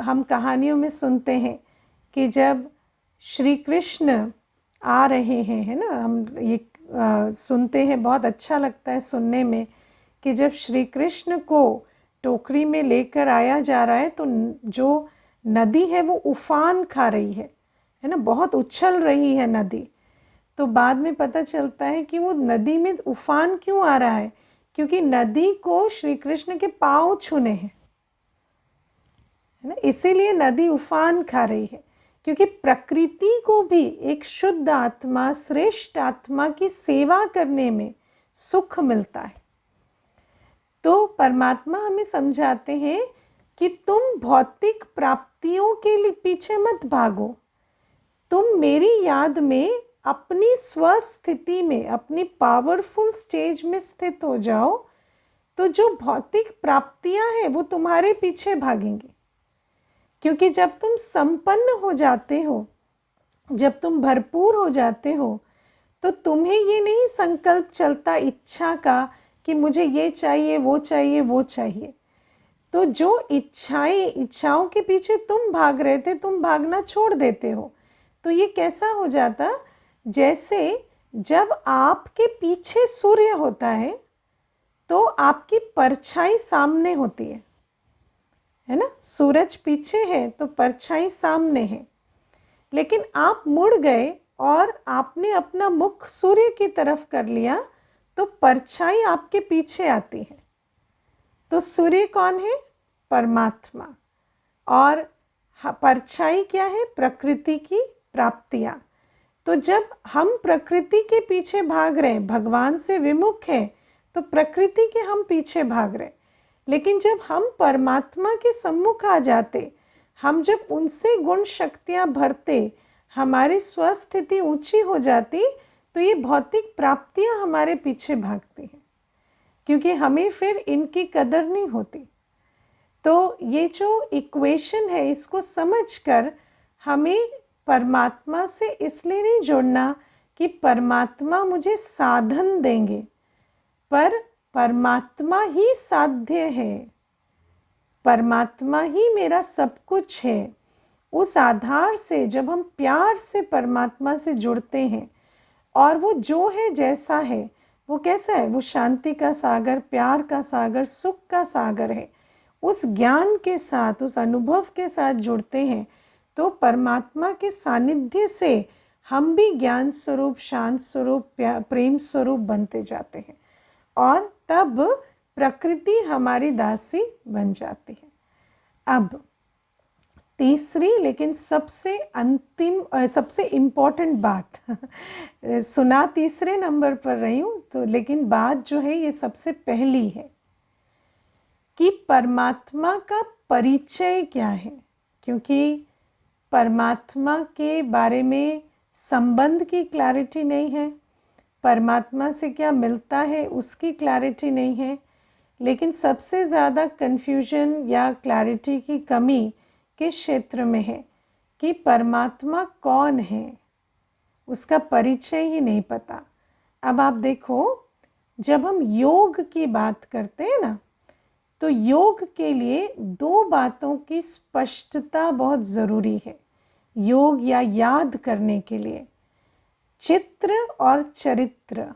हम कहानियों में सुनते हैं कि जब श्री कृष्ण आ रहे हैं, है ना, हम ये सुनते हैं, बहुत अच्छा लगता है सुनने में कि जब श्री कृष्ण को टोकरी में लेकर आया जा रहा है, तो जो नदी है वो उफान खा रही है ना, बहुत उछल रही है नदी। तो बाद में पता चलता है कि वो नदी में उफान क्यों आ रहा है, क्योंकि नदी को श्री कृष्ण के पाँव छूने हैं, है ना, इसीलिए नदी उफान खा रही है। क्योंकि प्रकृति को भी एक शुद्ध आत्मा, श्रेष्ठ आत्मा की सेवा करने में सुख मिलता है। तो परमात्मा हमें समझाते हैं कि तुम भौतिक प्राप्तियों के पीछे मत भागो, तुम मेरी याद में अपनी स्वस्थिति में, अपनी पावरफुल स्टेज में स्थित हो जाओ, तो जो भौतिक प्राप्तियां हैं वो तुम्हारे पीछे भागेंगी। क्योंकि जब तुम संपन्न हो जाते हो, जब तुम भरपूर हो जाते हो, तो तुम्हें ये नहीं संकल्प चलता इच्छा का कि मुझे ये चाहिए, वो चाहिए, वो चाहिए। तो जो इच्छाओं के पीछे तुम भाग रहे थे, तुम भागना छोड़ देते हो। तो ये कैसा हो जाता, जैसे जब आपके पीछे सूर्य होता है तो आपकी परछाई सामने होती है ना। सूरज पीछे है तो परछाई सामने है, लेकिन आप मुड़ गए और आपने अपना मुख सूर्य की तरफ कर लिया, तो परछाई आपके पीछे आती है। तो सूर्य कौन है? परमात्मा। और परछाई क्या है? प्रकृति की प्राप्तियां। तो जब हम प्रकृति के पीछे भाग रहे हैं, भगवान से विमुख हैं, तो प्रकृति के हम पीछे भाग रहे हैं। लेकिन जब हम परमात्मा के सम्मुख आ जाते, हम जब उनसे गुण शक्तियां भरते, हमारी स्वस्थिति ऊंची हो जाती, तो ये भौतिक प्राप्तियां हमारे पीछे भागती हैं, क्योंकि हमें फिर इनकी कदर नहीं होती। तो ये जो इक्वेशन है, इसको समझकर हमें परमात्मा से इसलिए नहीं जुड़ना कि परमात्मा मुझे साधन देंगे, पर परमात्मा ही साध्य है, परमात्मा ही मेरा सब कुछ है। उस आधार से जब हम प्यार से परमात्मा से जुड़ते हैं, और वो जो है, जैसा है, वो कैसा है? वो शांति का सागर, प्यार का सागर, सुख का सागर है। उस ज्ञान के साथ, उस अनुभव के साथ जुड़ते हैं, तो परमात्मा के सानिध्य से हम भी ज्ञान स्वरूप, शांत स्वरूप, प्रेम स्वरूप बनते जाते हैं, और तब प्रकृति हमारी दासी बन जाती है। अब तीसरी लेकिन सबसे अंतिम, सबसे इम्पोर्टेंट बात सुना तीसरे नंबर पर रही हूँ, तो लेकिन बात जो है ये सबसे पहली है कि परमात्मा का परिचय क्या है। क्योंकि परमात्मा के बारे में संबंध की क्लैरिटी नहीं है, परमात्मा से क्या मिलता है उसकी क्लैरिटी नहीं है, लेकिन सबसे ज़्यादा कन्फ्यूजन या क्लैरिटी की कमी किस क्षेत्र में है कि परमात्मा कौन है, उसका परिचय ही नहीं पता। अब आप देखो, जब हम योग की बात करते हैं ना, तो योग के लिए 2 बातों की स्पष्टता बहुत ज़रूरी है। योग या याद करने के लिए चित्र और चरित्र, है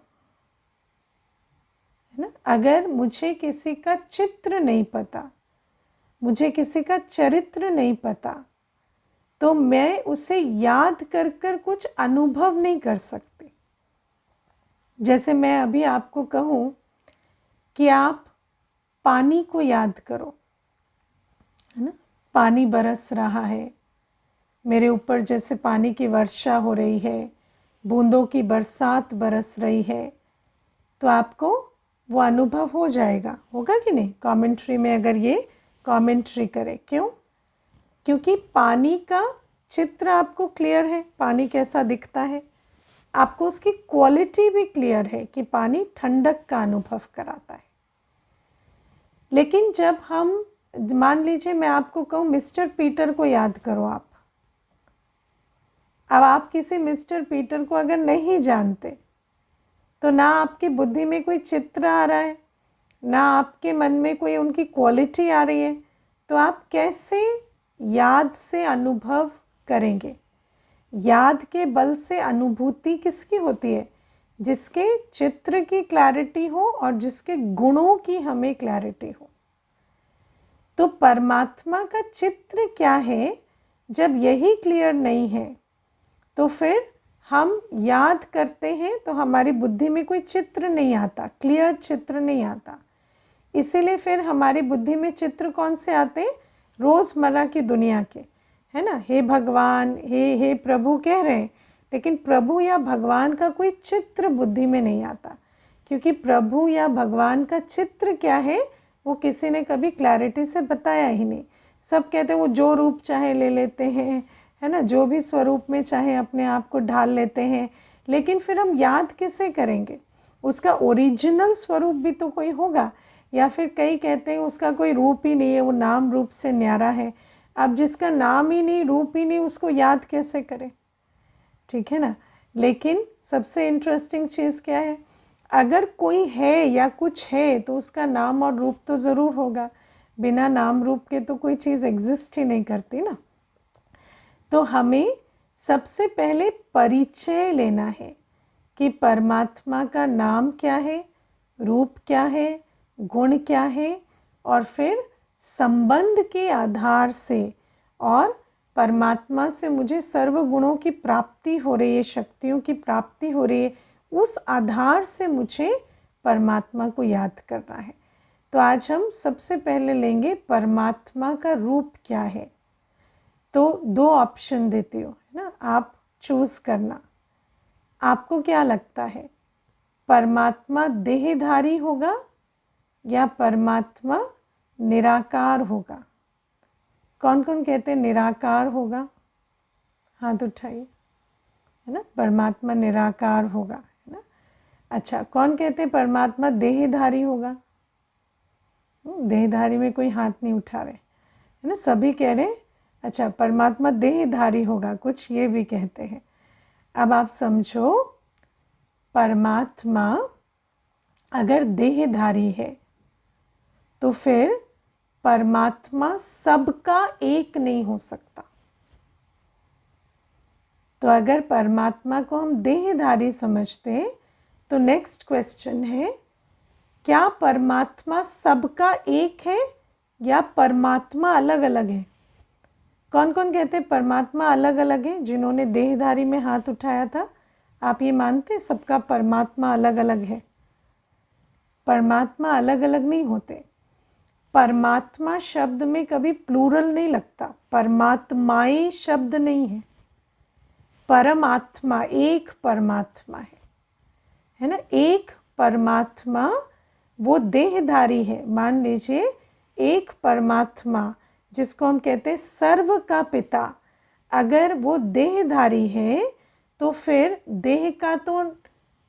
ना। अगर मुझे किसी का चित्र नहीं पता, मुझे किसी का चरित्र नहीं पता, तो मैं उसे याद कर कर कुछ अनुभव नहीं कर सकती। जैसे मैं अभी आपको कहूँ कि आप पानी को याद करो, है ना। पानी बरस रहा है मेरे ऊपर, जैसे पानी की वर्षा हो रही है, बूंदों की बरसात बरस रही है, तो आपको वो अनुभव हो जाएगा, होगा कि नहीं। कमेंट्री में अगर ये कमेंट्री करे, क्यों? क्योंकि पानी का चित्र आपको क्लियर है, पानी कैसा दिखता है, आपको उसकी क्वालिटी भी क्लियर है कि पानी ठंडक का अनुभव कराता है। लेकिन जब हम, मान लीजिए मैं आपको कहूँ मिस्टर पीटर को याद करो आप, अब आप किसी मिस्टर पीटर को अगर नहीं जानते, तो ना आपकी बुद्धि में कोई चित्र आ रहा है, ना आपके मन में कोई उनकी क्वालिटी आ रही है, तो आप कैसे याद से अनुभव करेंगे? याद के बल से अनुभूति किसकी होती है? जिसके चित्र की क्लैरिटी हो और जिसके गुणों की हमें क्लैरिटी हो। तो परमात्मा का चित्र क्या है? जब यही क्लियर नहीं है, तो फिर हम याद करते हैं तो हमारी बुद्धि में कोई चित्र नहीं आता, क्लियर चित्र नहीं आता। इसीलिए फिर हमारी बुद्धि में चित्र कौन से आते हैं? रोज़मर्रा की दुनिया के, है ना। हे भगवान, हे प्रभु कह रहे हैं, लेकिन प्रभु या भगवान का कोई चित्र बुद्धि में नहीं आता, क्योंकि प्रभु या भगवान का चित्र क्या है वो किसी ने कभी क्लैरिटी से बताया ही नहीं। सब कहते हैं वो जो रूप चाहे ले लेते हैं, है ना, जो भी स्वरूप में चाहे अपने आप को ढाल लेते हैं, लेकिन फिर हम याद किसे करेंगे? उसका ओरिजिनल स्वरूप भी तो कोई होगा। या फिर कई कहते हैं उसका कोई रूप ही नहीं है, वो नाम रूप से न्यारा है। अब जिसका नाम ही नहीं, रूप ही नहीं, उसको याद कैसे करें? ठीक है ना। लेकिन सबसे इंटरेस्टिंग चीज़ क्या है? अगर कोई है या कुछ है तो उसका नाम और रूप तो ज़रूर होगा। बिना नाम रूप के तो कोई चीज़ एग्जिस्ट ही नहीं करती ना। तो हमें सबसे पहले परिचय लेना है कि परमात्मा का नाम क्या है, रूप क्या है, गुण क्या है, और फिर संबंध के आधार से, और परमात्मा से मुझे सर्व गुणों की प्राप्ति हो रही है, शक्तियों की प्राप्ति हो रही है, उस आधार से मुझे परमात्मा को याद करना है। तो आज हम सबसे पहले लेंगे परमात्मा का रूप क्या है। तो दो ऑप्शन देती हूँ, है ना, आप चूज़ करना। आपको क्या लगता है, परमात्मा देहधारी होगा या परमात्मा निराकार होगा? कौन कौन कहते हैं निराकार होगा? हाथ उठाइए, है ना। परमात्मा निराकार होगा, है ना। अच्छा, कौन कहते हैं परमात्मा देहधारी होगा? देहधारी में कोई हाथ नहीं उठा रहे, है ना, सभी कह रहे हैं अच्छा परमात्मा देहधारी होगा, कुछ ये भी कहते हैं। अब आप समझो, परमात्मा अगर देहधारी है तो फिर परमात्मा सबका एक नहीं हो सकता। तो अगर परमात्मा को हम देहधारी समझते हैं तो नेक्स्ट क्वेश्चन है, क्या परमात्मा सबका एक है या परमात्मा अलग अलग है? कौन कौन कहते हैं परमात्मा अलग अलग है? जिन्होंने देहधारी में हाथ उठाया था, आप ये मानते हैं सबका परमात्मा अलग अलग है? परमात्मा अलग अलग नहीं होते। परमात्मा शब्द में कभी प्लूरल नहीं लगता, परमात्माएं शब्द नहीं है। परमात्मा एक परमात्मा है ना। एक परमात्मा वो देहधारी है। मान लीजिए एक परमात्मा जिसको हम कहते हैं सर्व का पिता, अगर वो देहधारी है तो फिर देह का तो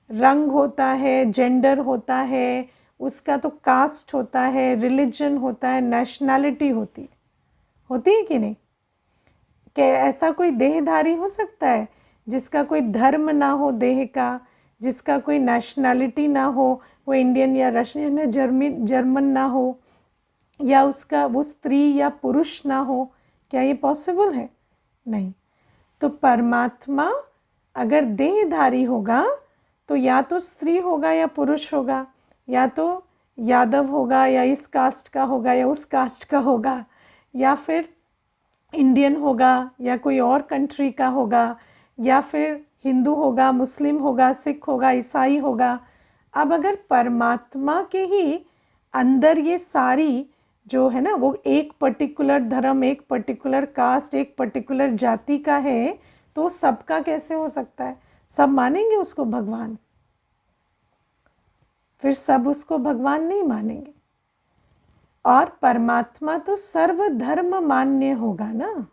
रंग होता है, जेंडर होता है, उसका तो कास्ट होता है, रिलीजन होता है, नेशनैलिटी होती है कि नहीं? क्या ऐसा कोई देहधारी हो सकता है जिसका कोई धर्म ना हो देह का, जिसका कोई नेशनैलिटी ना हो, वो इंडियन या रशियन या जर्मन ना हो, या उसका वो स्त्री या पुरुष ना हो? क्या ये पॉसिबल है? नहीं। तो परमात्मा अगर देहधारी होगा तो या तो स्त्री होगा या पुरुष होगा, या तो यादव होगा या इस कास्ट का होगा या उस कास्ट का होगा, या फिर इंडियन होगा या कोई और कंट्री का होगा, या फिर हिंदू होगा, मुस्लिम होगा, सिख होगा, ईसाई होगा। अब अगर परमात्मा के ही अंदर ये सारी जो है ना, वो एक पर्टिकुलर धर्म, एक पर्टिकुलर कास्ट, एक पर्टिकुलर जाति का है, तो सबका कैसे हो सकता है? सब मानेंगे उसको भगवान? फिर सब उसको भगवान नहीं मानेंगे। और परमात्मा तो सर्वधर्म मान्य होगा ना।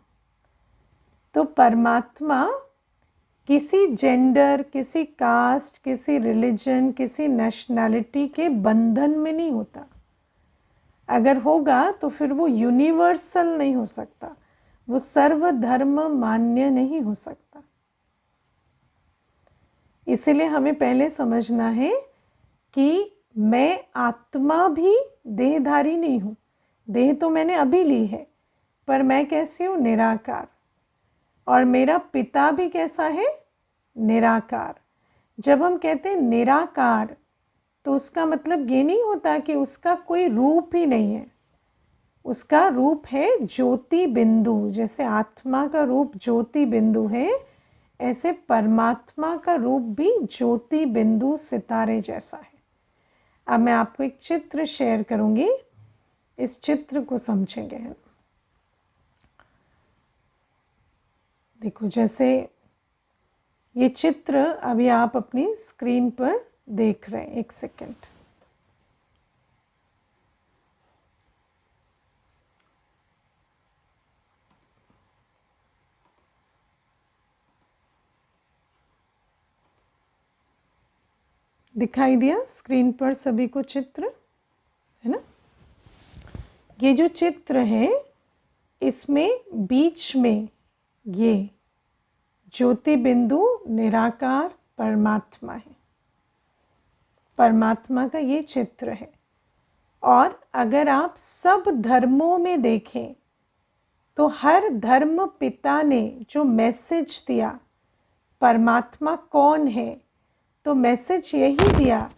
तो परमात्मा किसी जेंडर, किसी कास्ट, किसी रिलीजन, किसी नेशनैलिटी के बंधन में नहीं होता। अगर होगा तो फिर वो यूनिवर्सल नहीं हो सकता, वो सर्वधर्म मान्य नहीं हो सकता। इसलिए हमें पहले समझना है कि मैं आत्मा भी देहधारी नहीं हूँ। देह तो मैंने अभी ली है, पर मैं कैसी हूँ? निराकार। और मेरा पिता भी कैसा है? निराकार। जब हम कहते हैं निराकार, तो उसका मतलब ये नहीं होता कि उसका कोई रूप ही नहीं है। उसका रूप है ज्योति बिंदु। जैसे आत्मा का रूप ज्योति बिंदु है, ऐसे परमात्मा का रूप भी ज्योति बिंदु सितारे जैसा है। अब मैं आपको एक चित्र शेयर करूंगी, इस चित्र को समझेंगे। देखो, जैसे ये चित्र अभी आप अपनी स्क्रीन पर देख रहे हैं। एक सेकेंड। दिखाई दिया स्क्रीन पर सभी को चित्र, है ना? ये जो चित्र है, इसमें बीच में ये ज्योति बिंदु निराकार परमात्मा है। परमात्मा का ये चित्र है। और अगर आप सब धर्मों में देखें तो हर धर्म पिता ने जो मैसेज दिया, परमात्मा कौन है, तो मैसेज यही दिया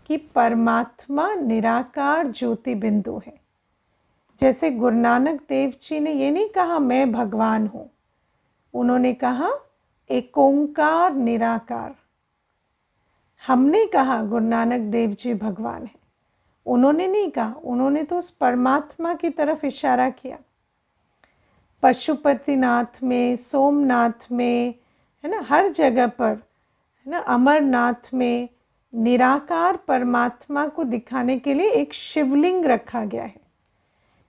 कि परमात्मा निराकार ज्योति बिंदु है। जैसे गुरु नानक देव जी ने ये नहीं कहा मैं भगवान हूँ, उन्होंने कहा एक ओंकार निराकार। हमने कहा गुरु नानक देव जी भगवान है, उन्होंने नहीं कहा। उन्होंने तो उस परमात्मा की तरफ इशारा किया। पशुपतिनाथ में, सोमनाथ में, है ना, हर जगह पर, है ना, अमरनाथ में निराकार परमात्मा को दिखाने के लिए एक शिवलिंग रखा गया है।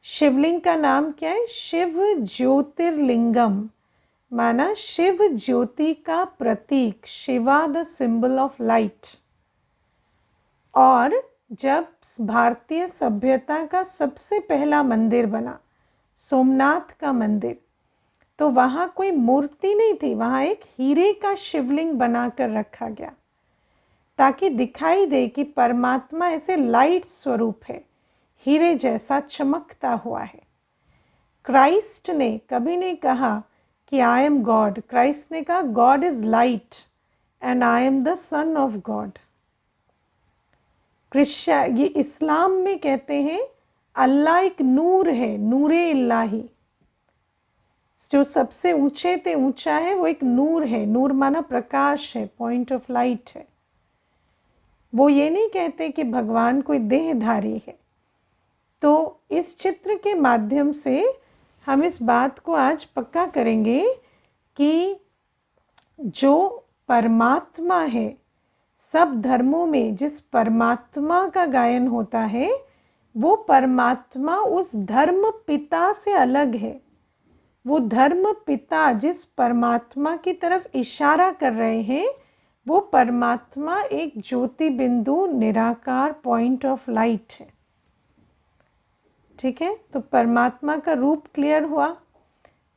शिवलिंग का नाम क्या है? शिव ज्योतिर्लिंगम, माना शिव ज्योति का प्रतीक, Shiva the symbol of light. और जब भारतीय सभ्यता का सबसे पहला मंदिर बना, सोमनाथ का मंदिर, तो वहाँ कोई मूर्ति नहीं थी, वहाँ एक हीरे का शिवलिंग बनाकर रखा गया, ताकि दिखाई दे कि परमात्मा ऐसे लाइट स्वरूप है, हीरे जैसा चमकता हुआ है। क्राइस्ट ने कभी नहीं कहा कि आई एम गॉड। क्राइस्ट ने कहा God is light and I am the son of God. ये इस्लाम में कहते हैं अल्लाह एक नूर है, नूरे इल्लाही। जो सबसे ऊंचे ते ऊंचा है वो एक नूर है। नूर माना प्रकाश है, पॉइंट ऑफ लाइट है। वो ये नहीं कहते कि भगवान कोई देहधारी है। तो इस चित्र के माध्यम से हम इस बात को आज पक्का करेंगे कि जो परमात्मा है, सब धर्मों में जिस परमात्मा का गायन होता है, वो परमात्मा उस धर्म पिता से अलग है। वो धर्म पिता जिस परमात्मा की तरफ इशारा कर रहे हैं, वो परमात्मा एक ज्योति बिंदु निराकार पॉइंट ऑफ लाइट है। ठीक है, तो परमात्मा का रूप क्लियर हुआ।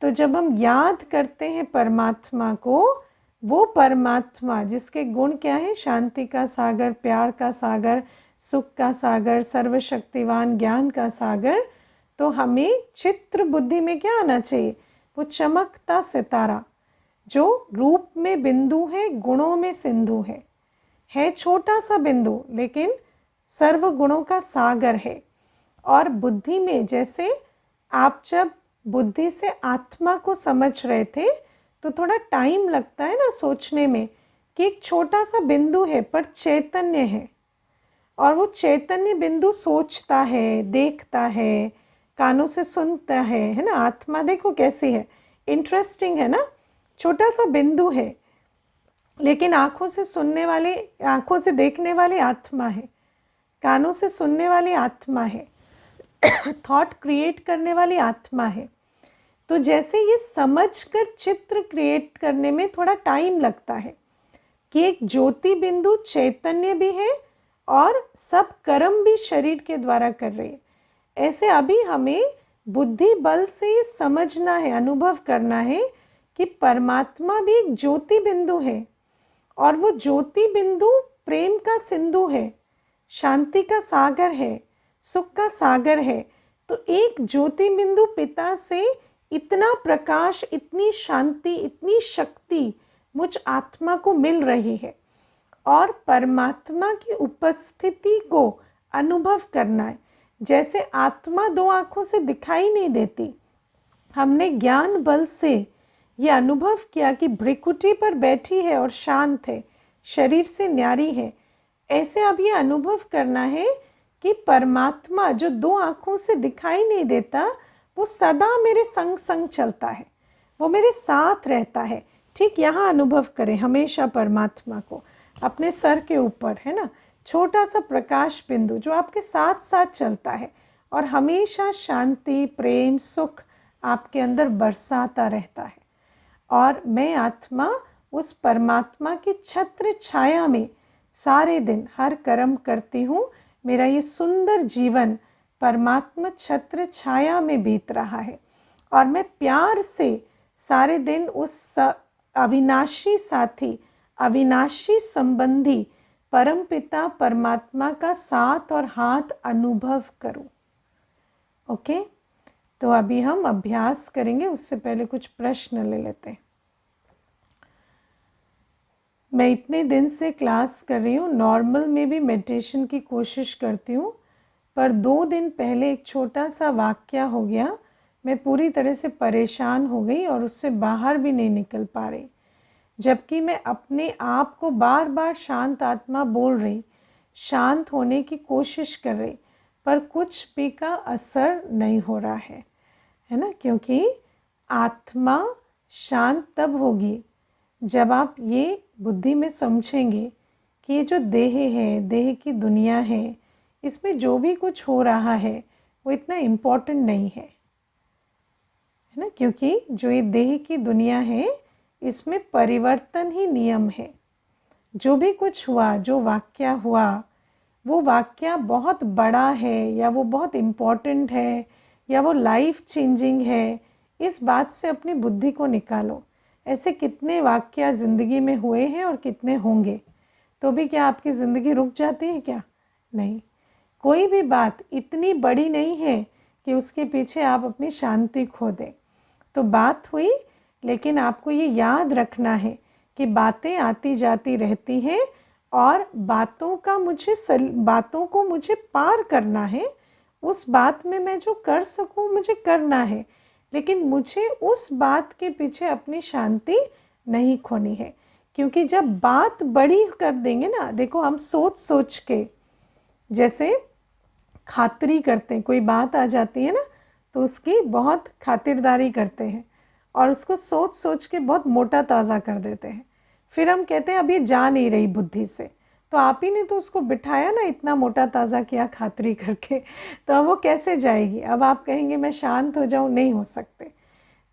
तो जब हम याद करते हैं परमात्मा को, वो परमात्मा जिसके गुण क्या है? शांति का सागर, प्यार का सागर, सुख का सागर, सर्वशक्तिवान, ज्ञान का सागर, तो हमें चित्र बुद्धि में क्या आना चाहिए? वो चमकता सितारा जो रूप में बिंदु है, गुणों में सिंधु है छोटा सा बिंदु लेकिन सर्व गुणों का सागर है। और बुद्धि में, जैसे आप जब बुद्धि से आत्मा को समझ रहे थे तो थोड़ा टाइम लगता है ना सोचने में कि एक छोटा सा बिंदु है पर चैतन्य है, और वो चैतन्य बिंदु सोचता है, देखता है, कानों से सुनता है ना। आत्मा देखो कैसी है, इंटरेस्टिंग है ना। छोटा सा बिंदु है लेकिन आँखों से सुनने वाले, आँखों से देखने वाली आत्मा है, कानों से सुनने वाली आत्मा है, थॉट क्रिएट करने वाली आत्मा है। तो जैसे ये समझकर चित्र क्रिएट करने में थोड़ा टाइम लगता है कि एक ज्योति बिंदु चैतन्य भी है और सब कर्म भी शरीर के द्वारा कर रही है, ऐसे अभी हमें बुद्धि बल से ये समझना है, अनुभव करना है कि परमात्मा भी एक ज्योति बिंदु है, और वो ज्योति बिंदु प्रेम का सिंधु है, शांति का सागर है, सुख का सागर है। तो एक ज्योति बिंदु पिता से इतना प्रकाश, इतनी शांति, इतनी शक्ति मुझ आत्मा को मिल रही है, और परमात्मा की उपस्थिति को अनुभव करना है। जैसे आत्मा दो आँखों से दिखाई नहीं देती, हमने ज्ञान बल से ये अनुभव किया कि भ्रिकुटी पर बैठी है और शांत है, शरीर से न्यारी है। ऐसे अब ये अनुभव करना है कि परमात्मा जो दो आँखों से दिखाई नहीं देता, वो सदा मेरे संग संग चलता है, वो मेरे साथ रहता है। ठीक यहाँ अनुभव करें हमेशा परमात्मा को अपने सर के ऊपर, है ना, छोटा सा प्रकाश बिंदु जो आपके साथ साथ चलता है और हमेशा शांति, प्रेम, सुख आपके अंदर बरसाता रहता है। और मैं आत्मा उस परमात्मा की छत्र छाया में सारे दिन हर कर्म करती हूँ। मेरा ये सुंदर जीवन परमात्मा छत्र छाया में बीत रहा है, और मैं प्यार से सारे दिन उस अविनाशी साथी, अविनाशी संबंधी परमपिता परमात्मा का साथ और हाथ अनुभव करूं। ओके, तो अभी हम अभ्यास करेंगे, उससे पहले कुछ प्रश्न ले लेते हैं। मैं इतने दिन से क्लास कर रही हूँ, नॉर्मल में भी मेडिटेशन की कोशिश करती हूँ, पर 2 दिन पहले एक छोटा सा वाक्या हो गया, मैं पूरी तरह से परेशान हो गई और उससे बाहर भी नहीं निकल पा रही, जबकि मैं अपने आप को बार बार शांत आत्मा बोल रही, शांत होने की कोशिश कर रही, पर कुछ भी का असर नहीं हो रहा है ना। क्योंकि आत्मा शांत तब होगी जब आप ये बुद्धि में समझेंगे कि ये जो देह है, देह की दुनिया है, इसमें जो भी कुछ हो रहा है वो इतना इम्पोर्टेंट नहीं है ना। क्योंकि जो ये देह की दुनिया है इसमें परिवर्तन ही नियम है। जो भी कुछ हुआ, जो वाक्या हुआ, वो वाक्या बहुत बड़ा है या वो बहुत इम्पोर्टेंट है या वो लाइफ चेंजिंग है, इस बात से अपनी बुद्धि को निकालो। ऐसे कितने वाक्या ज़िंदगी में हुए हैं और कितने होंगे, तो भी क्या आपकी ज़िंदगी रुक जाती है क्या? नहीं। कोई भी बात इतनी बड़ी नहीं है कि उसके पीछे आप अपनी शांति खो दें। तो बात हुई, लेकिन आपको ये याद रखना है कि बातें आती जाती रहती हैं और बातों को मुझे पार करना है। उस बात में मैं जो कर सकूं मुझे करना है, लेकिन मुझे उस बात के पीछे अपनी शांति नहीं खोनी है। क्योंकि जब बात बड़ी कर देंगे ना, देखो हम सोच सोच के, जैसे खातिरी करते हैं, कोई बात आ जाती है ना तो उसकी बहुत खातिरदारी करते हैं और उसको सोच सोच के बहुत मोटा ताज़ा कर देते हैं। फिर हम कहते हैं अब ये जा नहीं रही बुद्धि से, तो आप ही ने तो उसको बिठाया ना, इतना मोटा ताज़ा किया खातिरी करके, तो अब वो कैसे जाएगी? अब आप कहेंगे मैं शांत हो जाऊं, नहीं हो सकते।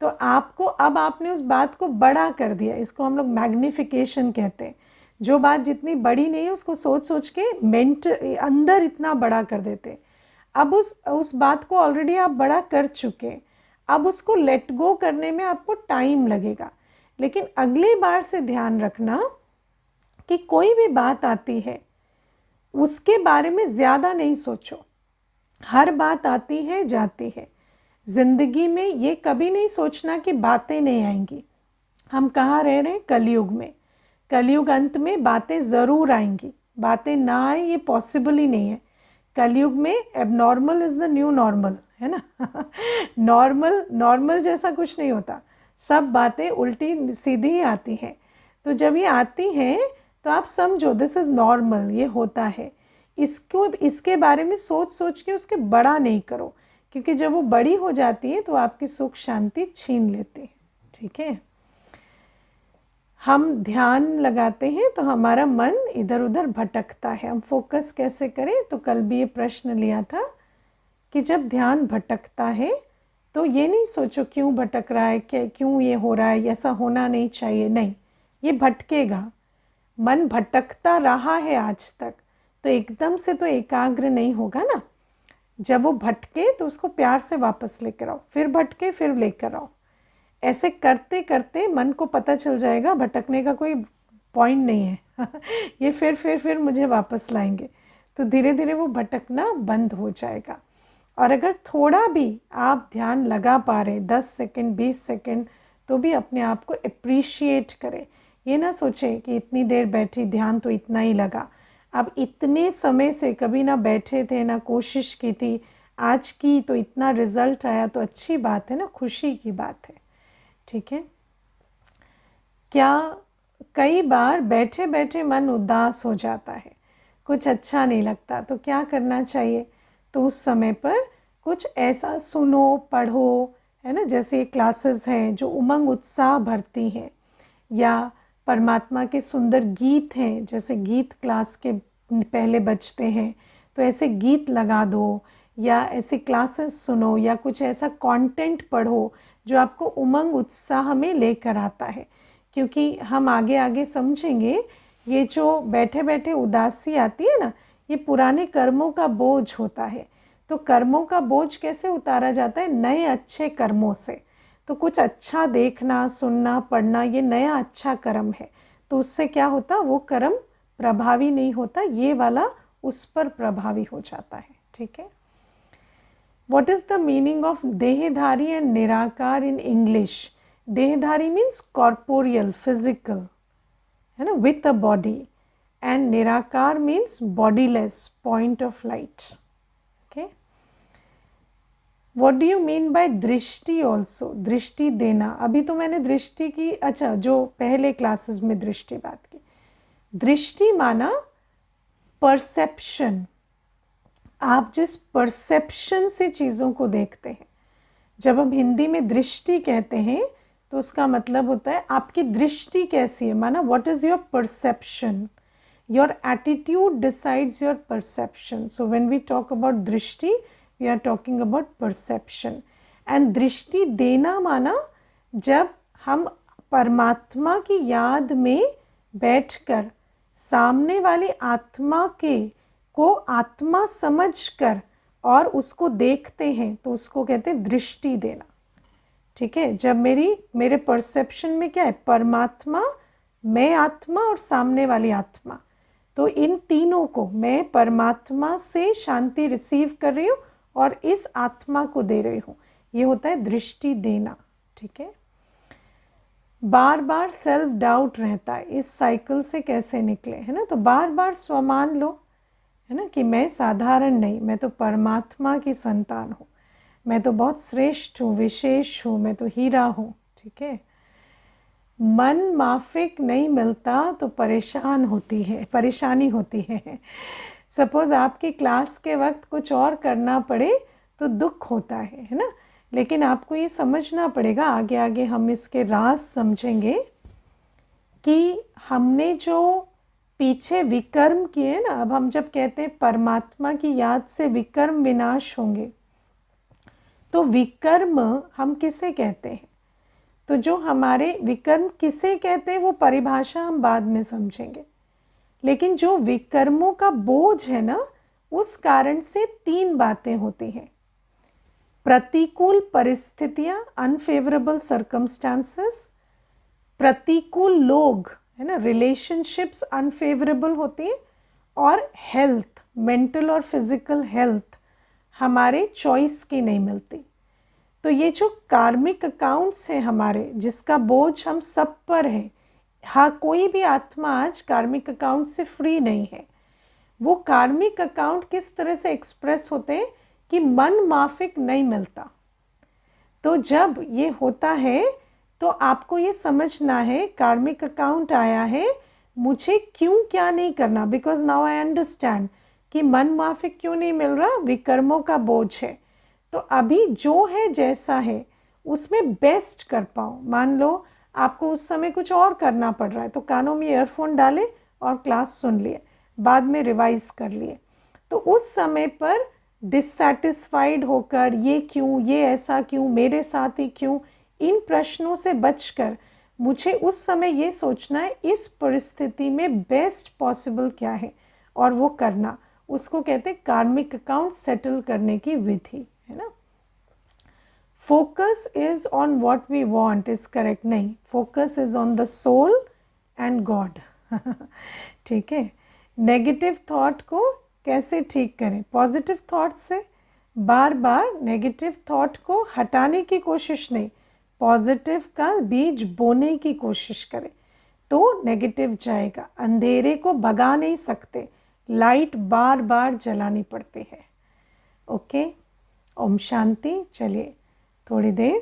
तो आपको, अब आपने उस बात को बड़ा कर दिया, इसको हम लोग मैग्निफिकेशन कहते हैं। जो बात जितनी बड़ी नहीं है उसको सोच सोच के अंदर इतना बड़ा कर देते हैं। अब उस बात को ऑलरेडी आप बड़ा कर चुके, अब उसको लेट गो करने में आपको टाइम लगेगा। लेकिन अगली बार से ध्यान रखना कि कोई भी बात आती है उसके बारे में ज़्यादा नहीं सोचो। हर बात आती है जाती है। ज़िंदगी में ये कभी नहीं सोचना कि बातें नहीं आएंगी। हम कहाँ रह रहे हैं? कलयुग में। कलयुग अंत में बातें ज़रूर आएंगी, बातें ना आए ये पॉसिबल ही नहीं है। कलयुग में abnormal is the new normal, है ना। नॉर्मल जैसा कुछ नहीं होता, सब बातें उल्टी सीधी ही आती हैं। तो जब ये आती हैं तो आप समझो दिस इज़ नॉर्मल, ये होता है। इसके बारे में सोच के उसके बड़ा नहीं करो, क्योंकि जब वो बड़ी हो जाती है तो आपकी सुख शांति छीन लेती है। ठीक है, हम ध्यान लगाते हैं तो हमारा मन इधर उधर भटकता है। हम फोकस कैसे करें? तो कल भी ये प्रश्न लिया था कि जब ध्यान भटकता है तो ये नहीं सोचो क्यों भटक रहा है, क्यों ये हो रहा है, ऐसा होना नहीं चाहिए। नहीं, ये भटकेगा। मन भटकता रहा है आज तक, तो एकदम से तो एकाग्र नहीं होगा ना। जब वो भटके तो उसको प्यार से वापस लेकर आओ, फिर भटके फिर लेकर आओ। ऐसे करते करते मन को पता चल जाएगा भटकने का कोई पॉइंट नहीं है। ये फिर मुझे वापस लाएंगे, तो धीरे धीरे वो भटकना बंद हो जाएगा। और अगर थोड़ा भी आप ध्यान लगा पा रहे 10 सेकंड 20 सेकंड, तो भी अपने आप को अप्रिशिएट करें। ये ना सोचें कि इतनी देर बैठी, ध्यान तो इतना ही लगा। अब इतने समय से कभी ना बैठे थे, ना कोशिश की थी, आज की तो इतना रिजल्ट आया, तो अच्छी बात है ना, खुशी की बात है। ठीक है, क्या कई बार बैठे बैठे मन उदास हो जाता है, कुछ अच्छा नहीं लगता, तो क्या करना चाहिए? तो उस समय पर कुछ ऐसा सुनो, पढ़ो, है ना, जैसे क्लासेस हैं जो उमंग उत्साह भरती हैं, या परमात्मा के सुंदर गीत हैं, जैसे गीत क्लास के पहले बजते हैं, तो ऐसे गीत लगा दो, या ऐसे क्लासेस सुनो, या कुछ ऐसा कंटेंट पढ़ो जो आपको उमंग उत्साह में लेकर आता है। क्योंकि हम आगे आगे समझेंगे, ये जो बैठे बैठे उदासी आती है ना, ये पुराने कर्मों का बोझ होता है। तो कर्मों का बोझ कैसे उतारा जाता है? नए अच्छे कर्मों से। तो कुछ अच्छा देखना, सुनना, पढ़ना, ये नया अच्छा कर्म है, तो उससे क्या होता? वो कर्म प्रभावी नहीं होता, ये वाला उस पर प्रभावी हो जाता है। ठीक है, What is the meaning of देहधारी and निराकार in English? देहधारी means corporeal, physical, है ना, with a body, and निराकार means bodiless, point of light. Okay. What do you mean by दृष्टि also? दृष्टि देना। अभी तो मैंने दृष्टि की, अच्छा, जो पहले क्लासेस में दृष्टि बात की। दृष्टि माना परसेप्शन, आप जिस परसेप्शन से चीज़ों को देखते हैं। जब हम हिंदी में दृष्टि कहते हैं तो उसका मतलब होता है आपकी दृष्टि कैसी है, माना what is your perception, your attitude decides your perception. So when we talk about drishti, we are talking about perception. And दृष्टि देना माना जब हम परमात्मा की याद में बैठकर सामने वाली आत्मा को आत्मा समझकर और उसको देखते हैं, तो उसको कहते हैं दृष्टि देना। ठीक है, जब मेरे परसेप्शन में क्या है? परमात्मा, मैं आत्मा और सामने वाली आत्मा, तो इन तीनों को मैं परमात्मा से शांति रिसीव कर रही हूँ और इस आत्मा को दे रही हूँ, ये होता है दृष्टि देना। ठीक है, बार बार सेल्फ डाउट रहता है, इस साइकिल से कैसे निकले, है ना। तो बार बार स्वमान लो, है ना, कि मैं साधारण नहीं, मैं तो परमात्मा की संतान हूँ, मैं तो बहुत श्रेष्ठ हूँ, विशेष हूँ, मैं तो हीरा हूँ। ठीक है, मन माफिक नहीं मिलता तो परेशानी होती है। सपोज़ आपकी क्लास के वक्त कुछ और करना पड़े तो दुख होता है ना। लेकिन आपको ये समझना पड़ेगा, आगे आगे हम इसके राज समझेंगे, कि हमने जो पीछे विकर्म किए ना, अब हम जब कहते हैं परमात्मा की याद से विकर्म विनाश होंगे, तो विकर्म हम किसे कहते हैं? तो जो हमारे विकर्म किसे कहते हैं वो परिभाषा हम बाद में समझेंगे। लेकिन जो विकर्मों का बोझ है ना, उस कारण से 3 बातें होती हैं। प्रतिकूल परिस्थितियां, अनफेवरेबल सर्कमस्टांसेस, प्रतिकूल लोग, है ना, रिलेशनशिप्स अनफेवरेबल होती हैं, और हेल्थ, मेंटल और फिजिकल हेल्थ हमारे चॉइस की नहीं मिलती। तो ये जो कार्मिक अकाउंट्स हैं हमारे, जिसका बोझ हम सब पर है, हाँ, कोई भी आत्मा आज कार्मिक अकाउंट से फ्री नहीं है। वो कार्मिक अकाउंट किस तरह से एक्सप्रेस होते हैं कि मन माफिक नहीं मिलता। तो जब ये होता है तो आपको ये समझना है कार्मिक अकाउंट आया है, मुझे क्यों क्या नहीं करना, बिकॉज नाउ आई अंडरस्टैंड कि मन माफिक क्यों नहीं मिल रहा, विकर्मों का बोझ है। तो अभी जो है जैसा है उसमें बेस्ट कर पाऊँ। मान लो आपको उस समय कुछ और करना पड़ रहा है तो कानों में ईयरफोन डाले और क्लास सुन लिए, बाद में रिवाइज कर लिए। तो उस समय पर डिससेटिस्फाइड होकर ये क्यों, ये ऐसा क्यों, मेरे साथ ही क्यों, इन प्रश्नों से बचकर मुझे उस समय ये सोचना है इस परिस्थिति में बेस्ट पॉसिबल क्या है और वो करना। उसको कहते हैं कार्मिक अकाउंट सेटल करने की विधि, है ना। Focus is on what we want is correct नहीं, focus is on the soul and God. ठीक है। नेगेटिव थॉट को कैसे ठीक करें, पॉजिटिव थॉट से। बार बार नेगेटिव थॉट को हटाने की कोशिश नहीं, पॉजिटिव का बीज बोने की कोशिश करें तो नेगेटिव जाएगा। अंधेरे को भगा नहीं सकते, लाइट बार बार जलानी पड़ती है। ओके, ओम शांति। चलिए थोड़ी देर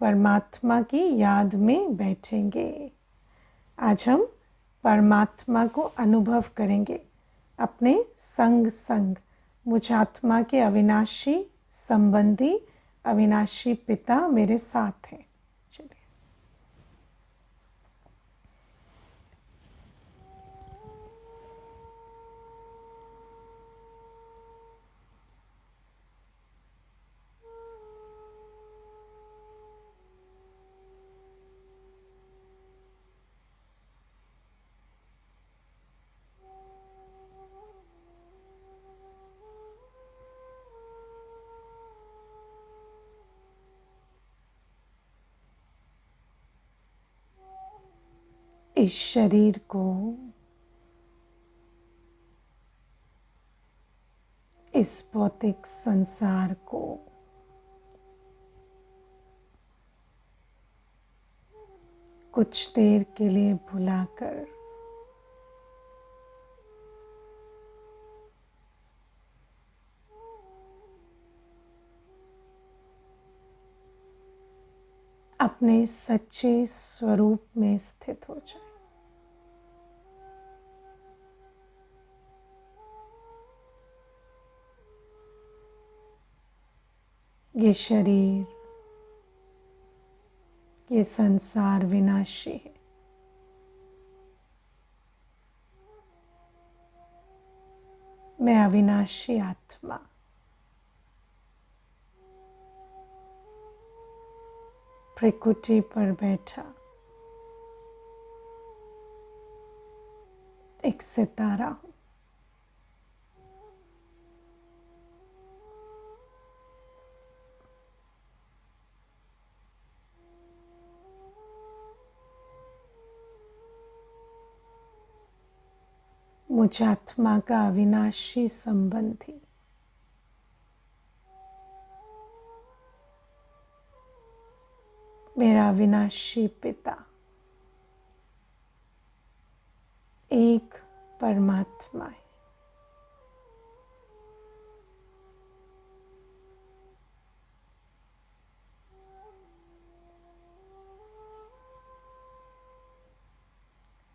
परमात्मा की याद में बैठेंगे। आज हम परमात्मा को अनुभव करेंगे अपने संग संग। मुझ आत्मा के अविनाशी संबंधी, अविनाशी पिता मेरे साथ हैं। चलिए इस शरीर को, इस भौतिक संसार को कुछ देर के लिए भुलाकर अपने सच्चे स्वरूप में स्थित हो जाए। ये शरीर, ये संसार विनाशी है। मैं अविनाशी आत्मा प्रकृति पर बैठा एक सितारा हूं। मुझ आत्मा का अविनाशी संबंधी मेरा अविनाशी पिता एक परमात्मा है।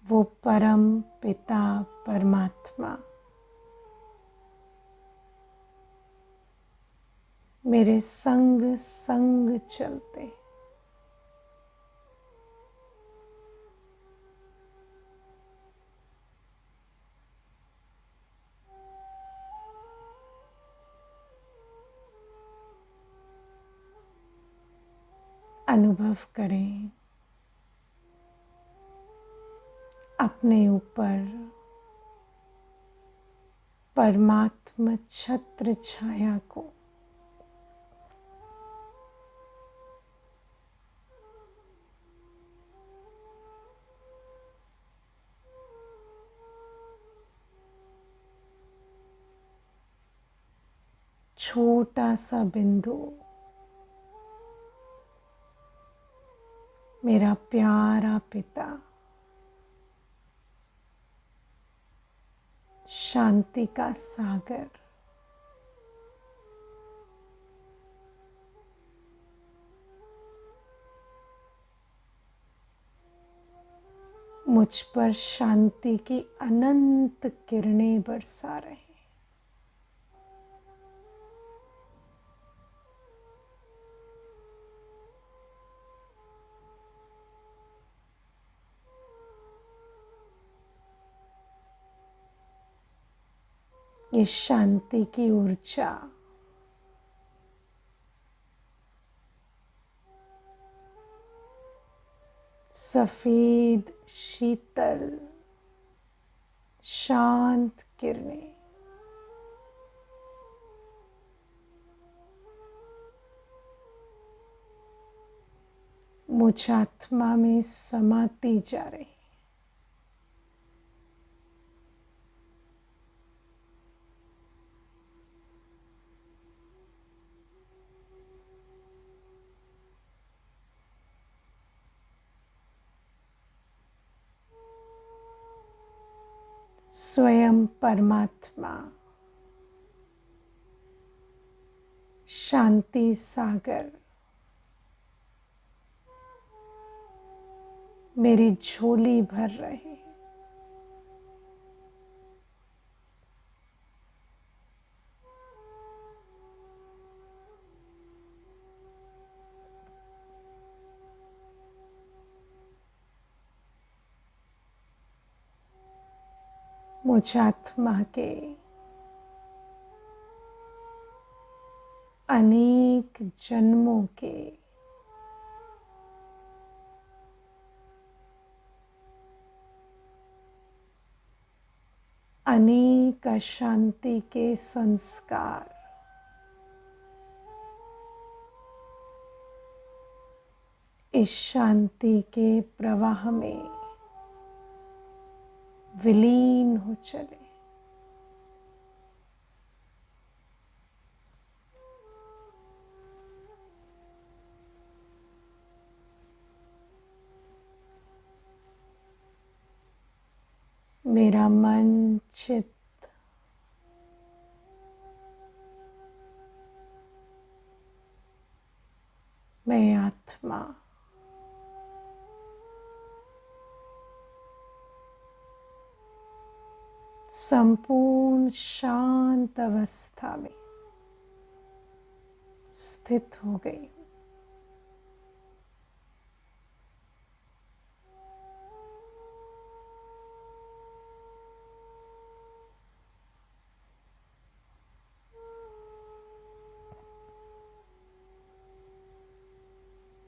वो परम पिता परमात्मा मेरे संग संग चलते। अनुभव करें अपने ऊपर परमात्मा छत्र छाया को। छोटा सा बिंदु मेरा प्यारा पिता, शांति का सागर, मुझ पर शांति की अनंत किरणें बरसा रहे हैं। ये शांति की ऊर्जा सफेद शीतल शांत किरणें मुझ आत्मा में समाती जा रही। स्वयं परमात्मा शांति सागर मेरी झोली भर रहे। मुझ आत्मा के अनेक जन्मों के अनेक अशांति के संस्कार इस शांति के प्रवाह में विलीन हो चले। मेरा मन, चित्त मैं आत्मा संपूर्ण शांत अवस्था में स्थित हो गई।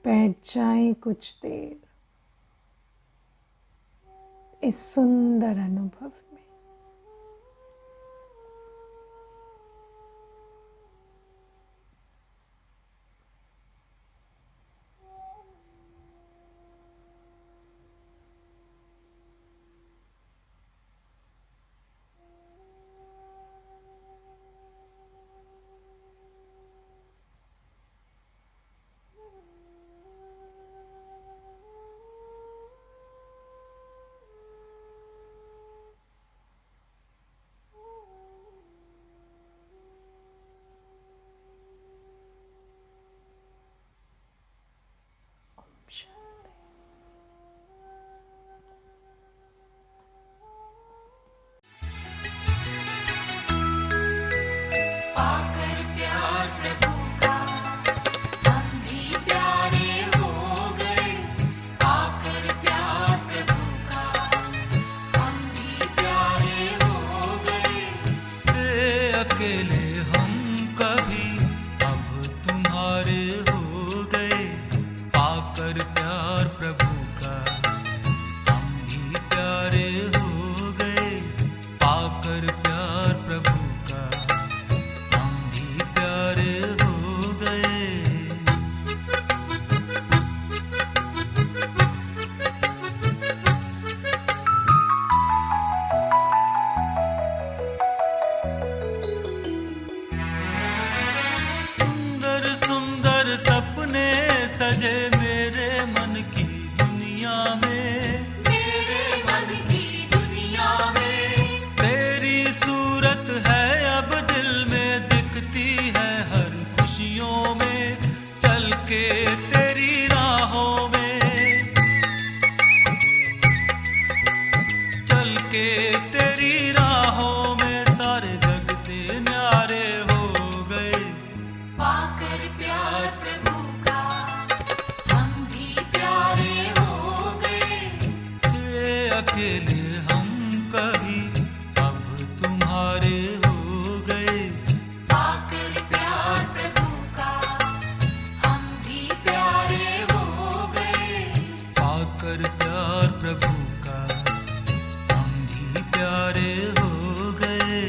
बैठ जाएं कुछ देर इस सुंदर अनुभव में। पाकर प्यार प्रभु का हम भी प्यारे हो गए। पाकर प्यार प्रभु का हम भी प्यारे हो गए। थे अकेले हम कभी अब तुम्हारे हो गए। पाकर प्यार प्रभु का हम भी प्यारे हो गए। पाकर प्यार प्रभु का हम भी प्यारे हो गए। सुंदर सुंदर सपने सजे मेरे मन की अकेले हम कभी अब तुम्हारे हो गए। पाकर प्यार प्रभु का हम भी प्यारे हो गए। पाकर प्यार प्रभु का हम भी प्यारे हो गए।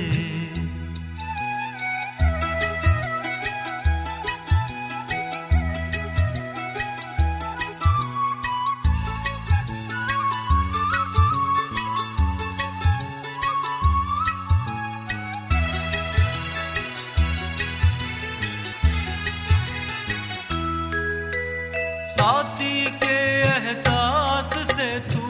साथी के एहसास से तू